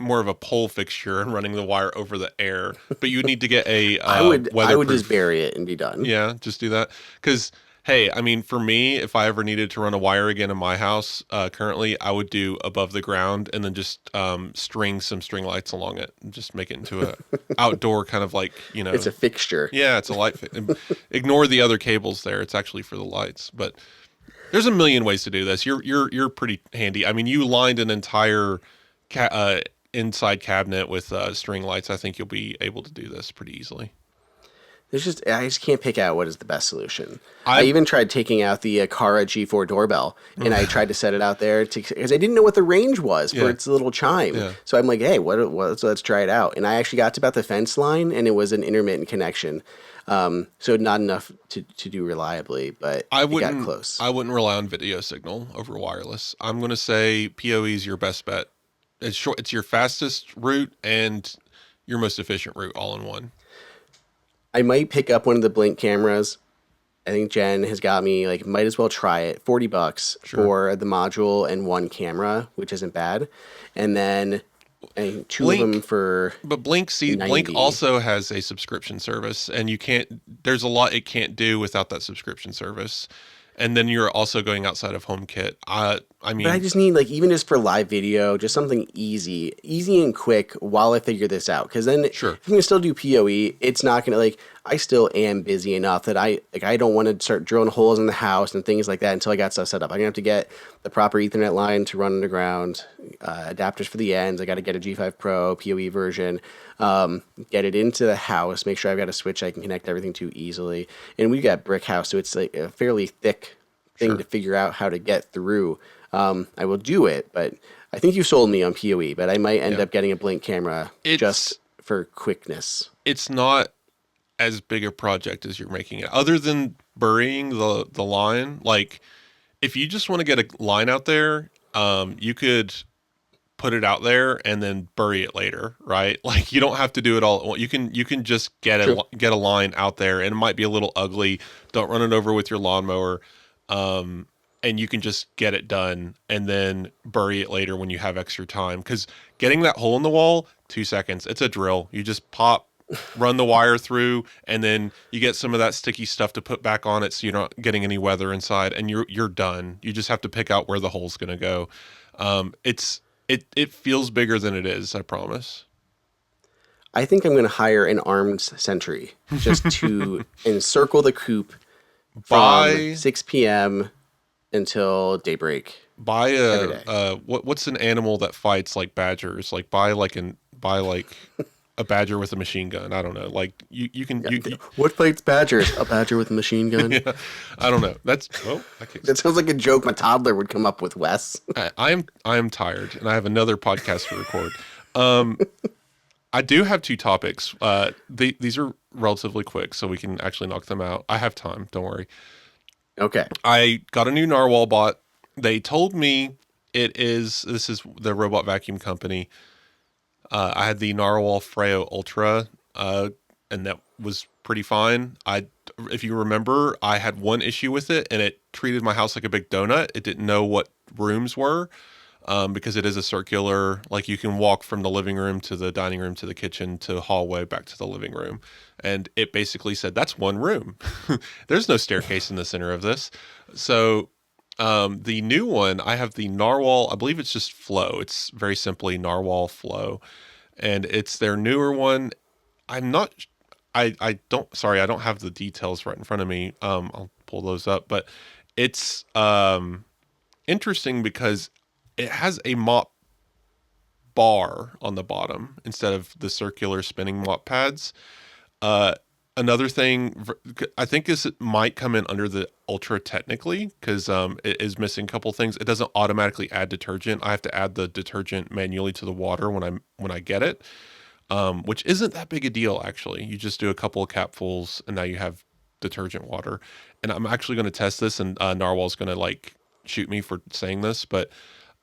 more of a pole fixture and running the wire over the air, but you need to get a I would just weatherproof. bury it and be done. Yeah, just do that. Because, hey, I mean, for me, if I ever needed to run a wire again in my house, currently, I would do above the ground and then just string some string lights along it and just make it into a outdoor kind of like, It's a fixture. yeah, it's a light. Ignore the other cables there. It's actually for the lights. But there's a million ways to do this. You're pretty handy. I mean, you lined an entire inside cabinet with string lights. I think you'll be able to do this pretty easily. I just can't pick out what is the best solution. I I even tried taking out the Aqara G4 doorbell, and I tried to set it out there because I didn't know what the range was for Yeah. its little chime. Yeah. So I'm like, hey, what? So let's try it out. And I actually got to about the fence line, and it was an intermittent connection, so not enough to do reliably, but I it got wouldn't close. I wouldn't rely on video signal over wireless. I'm gonna say PoE is your best bet. It's short. It's your fastest route and your most efficient route, all in one. I might pick up one of the Blink cameras. I think Jen has got me like might as well try it. $40 Sure. for the module and one camera, which isn't bad. And then I think two Blink- of them for But Blink 90. also has a subscription service, and you can't. There's a lot it can't do without that subscription service. And then you're also going outside of HomeKit. I mean, But I just need like even just for live video, just something easy and quick while I figure this out. Because then Sure. if I'm gonna still do PoE, it's not gonna like I still am busy enough that I don't want to start drilling holes in the house and things like that until I got stuff set up. I'm gonna have to get the proper Ethernet line to run underground, adapters for the ends. I got to get a G5 Pro PoE version, get it into the house, make sure I've got a switch I can connect everything to easily. And we've got brick house, so it's like a fairly thick thing Sure. to figure out how to get through. I will do it, but I think you sold me on PoE, but I might end up getting a Blink camera just for quickness. It's not as big a project as you're making it. Other than burying the line, like if you just want to get a line out there, you could put it out there and then bury it later, right? Like you don't have to do it all at once. You can just get a line out there, and it might be a little ugly. Don't run it over with your lawnmower. And you can just get it done and then bury it later when you have extra time. Because getting that hole in the wall, 2 seconds. It's a drill. You just pop, run the wire through, and then you get some of that sticky stuff to put back on it so you're not getting any weather inside, and you're done. You just have to pick out where the hole's going to go. It feels bigger than it is, I promise. I think I'm going to hire an armed sentry just to encircle the coop from Buy 6 p.m. until daybreak Buy every day. what's an animal that fights like badgers? Like buy like a badger with a machine gun. I don't know. Like you can Yeah. you What fights badgers? A badger with a machine gun? yeah, I don't know. That's well, okay. That sounds like a joke my toddler would come up with, Wes. I am tired, and I have another podcast to record. Um, I do have two topics. These are relatively quick, so we can actually knock them out. I have time. Don't worry. Okay. I got a new Narwhal bot. They told me this is the robot vacuum company. I had the Narwhal Freo Ultra, and that was pretty fine. If you remember, I had one issue with it, and it treated my house like a big donut. It didn't know what rooms were, because it is a circular. Like you can walk from the living room to the dining room to the kitchen to hallway back to the living room, and it basically said that's one room. There's no staircase in the center of this, so. The new one, I have the Narwhal. I believe it's just Flow. It's very simply Narwhal Flow, and it's their newer one. I'm not. I don't. Sorry, I don't have the details right in front of me. I'll pull those up, but it's interesting because it has a mop bar on the bottom instead of the circular spinning mop pads. Uh, Another thing I think is it might come in under the Ultra technically because it is missing a couple things. It doesn't automatically add detergent. I have to add the detergent manually to the water when I get it, which isn't that big a deal actually. You just do a couple of capfuls and now you have detergent water. And I'm actually going to test this, and Narwhal's going to like shoot me for saying this, but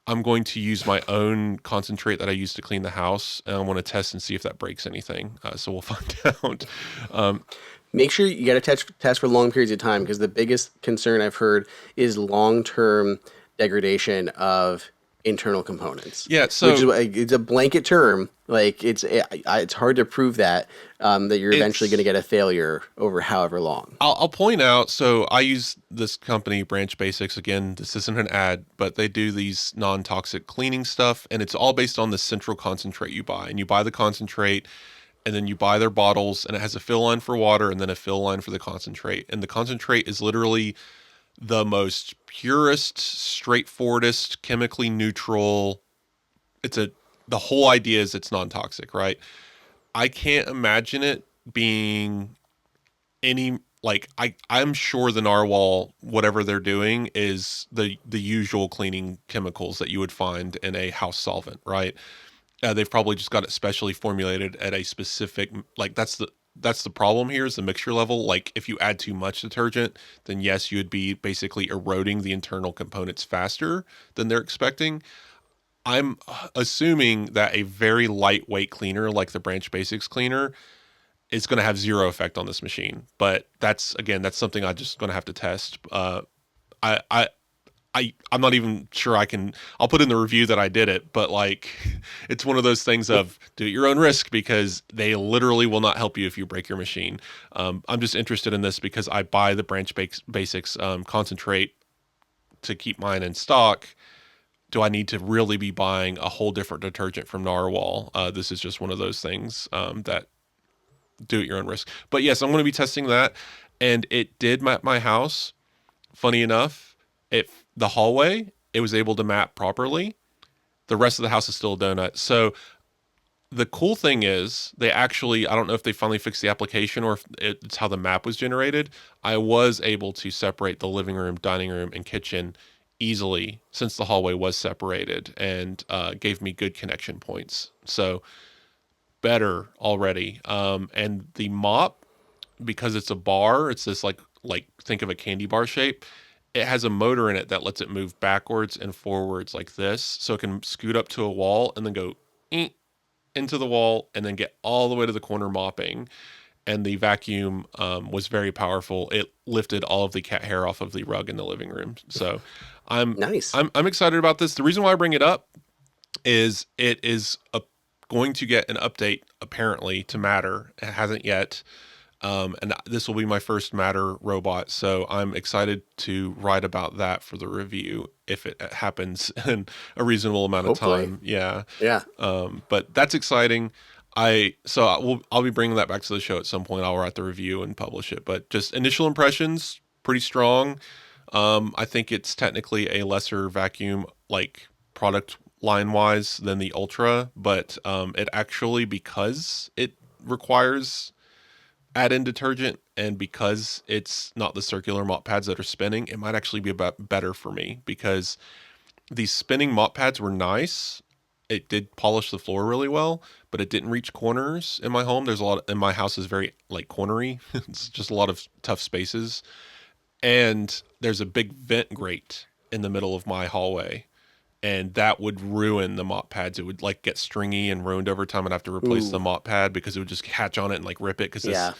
I'm going to use my own concentrate that I use to clean the house, and I want to test and see if that breaks anything. So we'll find out. Um, Make sure you got to test for long periods of time because the biggest concern I've heard is long-term degradation of internal components, yeah, which is so it's a blanket term. Like it's hard to prove that you're eventually going to it's get a failure over however long. I'll point out. So I use this company, Branch Basics. Again, this isn't an ad, but they do these non-toxic cleaning stuff, and it's all based on the central concentrate you buy. And you buy the concentrate, and then you buy their bottles, and it has a fill line for water and then a fill line for the concentrate. And the concentrate is literally the most purest, straightforwardest, chemically neutral. It's a The whole idea is it's non-toxic, right? I can't imagine it being any like I'm sure the Narwhal, whatever they're doing, is the usual cleaning chemicals that you would find in a house solvent, right? They've probably just got it specially formulated at a specific, like that's the problem here is the mixture level. Like if you add too much detergent, then yes, you would be basically eroding the internal components faster than they're expecting. I'm assuming that a very lightweight cleaner like the Branch Basics cleaner is going to have zero effect on this machine. But that's something I'm just going to have to test. I, I, I'm not even sure I can. I'll put in the review that I did it, but like, it's one of those things of do at your own risk because they literally will not help you if you break your machine. I'm just interested in this because I buy the Basics concentrate to keep mine in stock. Do I need to really be buying a whole different detergent from Narwhal? This is just one of those things that do at your own risk. But yes, I'm going to be testing that, and it did map my house. Funny enough, the hallway it was able to map properly. The rest of the house is still a donut. So the cool thing is they actually, I don't know if they finally fixed the application or if it's how the map was generated. I was able to separate the living room, dining room, and kitchen easily since the hallway was separated, and gave me good connection points. So better already. And the mop, because it's a bar, it's this like think of a candy bar shape. It has a motor in it that lets it move backwards and forwards like this, so it can scoot up to a wall and then go into the wall and then get all the way to the corner mopping. And the vacuum was very powerful. It lifted all of the cat hair off of the rug in the living room. So I'm Nice. I'm excited about this. The reason why I bring it up is it is going to get an update apparently to Matter. It hasn't yet. And this will be my first Matter robot, so I'm excited to write about that for the review if it happens in a reasonable amount of Hopefully. time. Yeah. Yeah. But that's exciting. I'll be bringing that back to the show at some point. I'll write the review and publish it. But just initial impressions, pretty strong. I think it's technically a lesser vacuum, like product line wise, than the Ultra, but it actually, because it requires add-in detergent and because it's not the circular mop pads that are spinning, it might actually be about better for me because these spinning mop pads were nice. It did polish the floor really well, but it didn't reach corners in my home. There's a lot in my house is very like cornery. It's just a lot of tough spaces. And there's a big vent grate in the middle of my hallway. And that would ruin the mop pads. It would like get stringy and ruined over time. I'd have to replace the Ooh, mop pad because it would just catch on it and like rip it. Because this, yeah.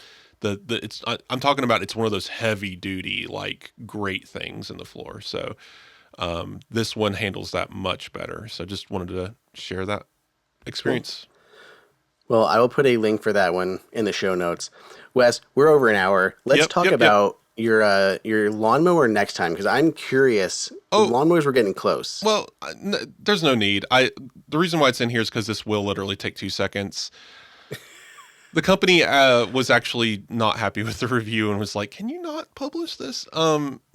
I'm talking about, it's one of those heavy duty, like great things in the floor. So this one handles that much better. So just wanted to share that Cool. experience. Well, I will put a link for that one in the show notes. Wes, we're over an hour. Let's Yep, talk yep, yep. about your lawnmower next time because I'm curious. Oh, Lawnmowers were getting close. well, there's no need. The reason why it's in here is because this will literally take 2 seconds. The company was actually not happy with the review and was like, "Can you not publish this?"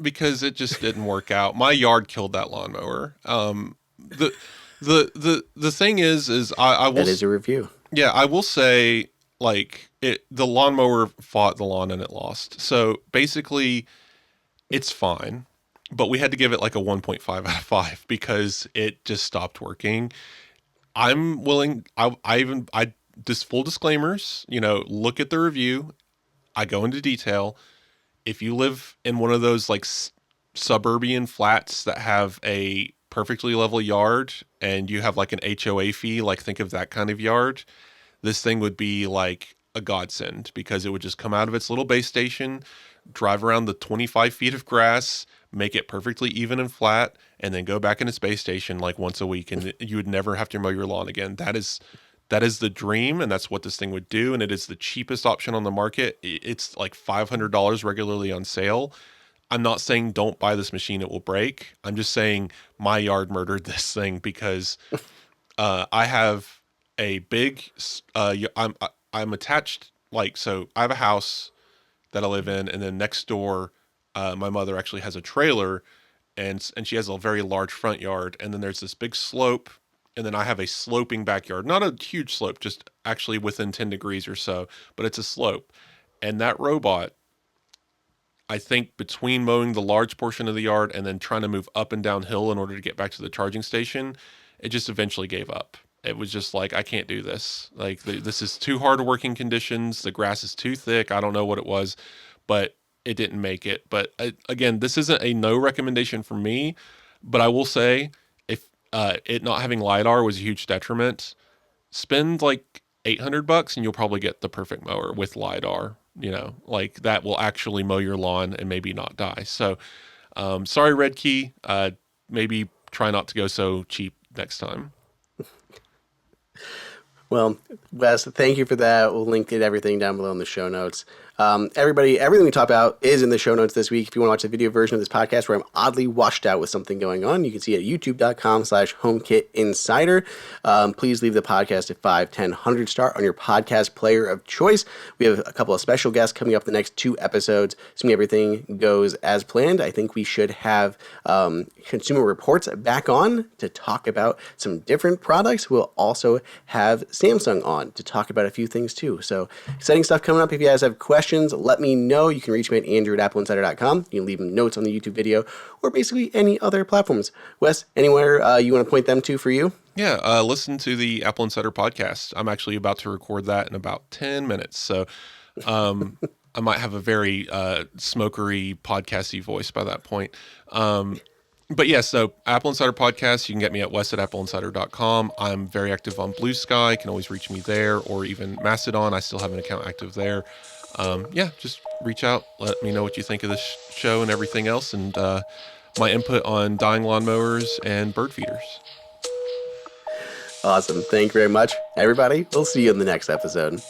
Because it just didn't work out. My yard killed that lawnmower. The the thing is I will That is a review. yeah, I will say like the lawnmower fought the lawn and it lost. So basically, it's fine, but we had to give it like a 1.5 out of 5 because it just stopped working. I'm willing. I just full disclaimers. Look at the review. I go into detail. If you live in one of those like suburban flats that have a perfectly level yard and you have like an HOA fee, like think of that kind of yard, this thing would be like a godsend because it would just come out of its little base station, drive around the 25 feet of grass, make it perfectly even and flat, and then go back in its base station like once a week, and you would never have to mow your lawn again. That is the dream, and that's what this thing would do, and it is the cheapest option on the market. It's like $500 regularly on sale. I'm not saying don't buy this machine, it will break. I'm just saying my yard murdered this thing because I have a big. I'm attached. Like, so I have a house that I live in, and then next door, my mother actually has a trailer, and she has a very large front yard, and then there's this big slope, and then I have a sloping backyard, not a huge slope, just actually within 10 degrees or so, but it's a slope, and that robot, I think between mowing the large portion of the yard and then trying to move up and down hill in order to get back to the charging station, it just eventually gave up. It was just like, I can't do this. Like, this is too hard working conditions. The grass is too thick. I don't know what it was, but it didn't make it. But again, this isn't a no recommendation for me, but I will say if it not having LiDAR was a huge detriment, spend like $800 and you'll probably get the perfect mower with LiDAR. Like that will actually mow your lawn and maybe not die. So, sorry, Red Key. Maybe try not to go so cheap next time. Well, Wes, thank you for that. We'll link it everything down below in the show notes. Everybody, everything we talk about is in the show notes this week. If you want to watch the video version of this podcast where I'm oddly washed out with something going on, you can see it at youtube.com/HomeKit Insider. Please leave the podcast a 5, 10, 100 star on your podcast player of choice. We have a couple of special guests coming up the next 2 episodes. Assuming everything goes as planned, I think we should have Consumer Reports back on to talk about some different products. We'll also have Samsung on to talk about a few things too. So exciting stuff coming up. If you guys have questions, let me know. You can reach me at andrew@appleinsider.com. You can leave them notes on the YouTube video or basically any other platforms. Wes, anywhere you want to point them to for you? Yeah, listen to the Apple Insider podcast. I'm actually about to record that in about 10 minutes. So I might have a very smokery, podcasty voice by that point. But yeah, so Apple Insider Podcast, you can get me at wes@appleinsider.com. I'm very active on Blue Sky. You can always reach me there, or even Mastodon. I still have an account active there. Yeah, just reach out. Let me know what you think of this show and everything else, and my input on dying lawnmowers and bird feeders. Awesome. Thank you very much, everybody. We'll see you in the next episode.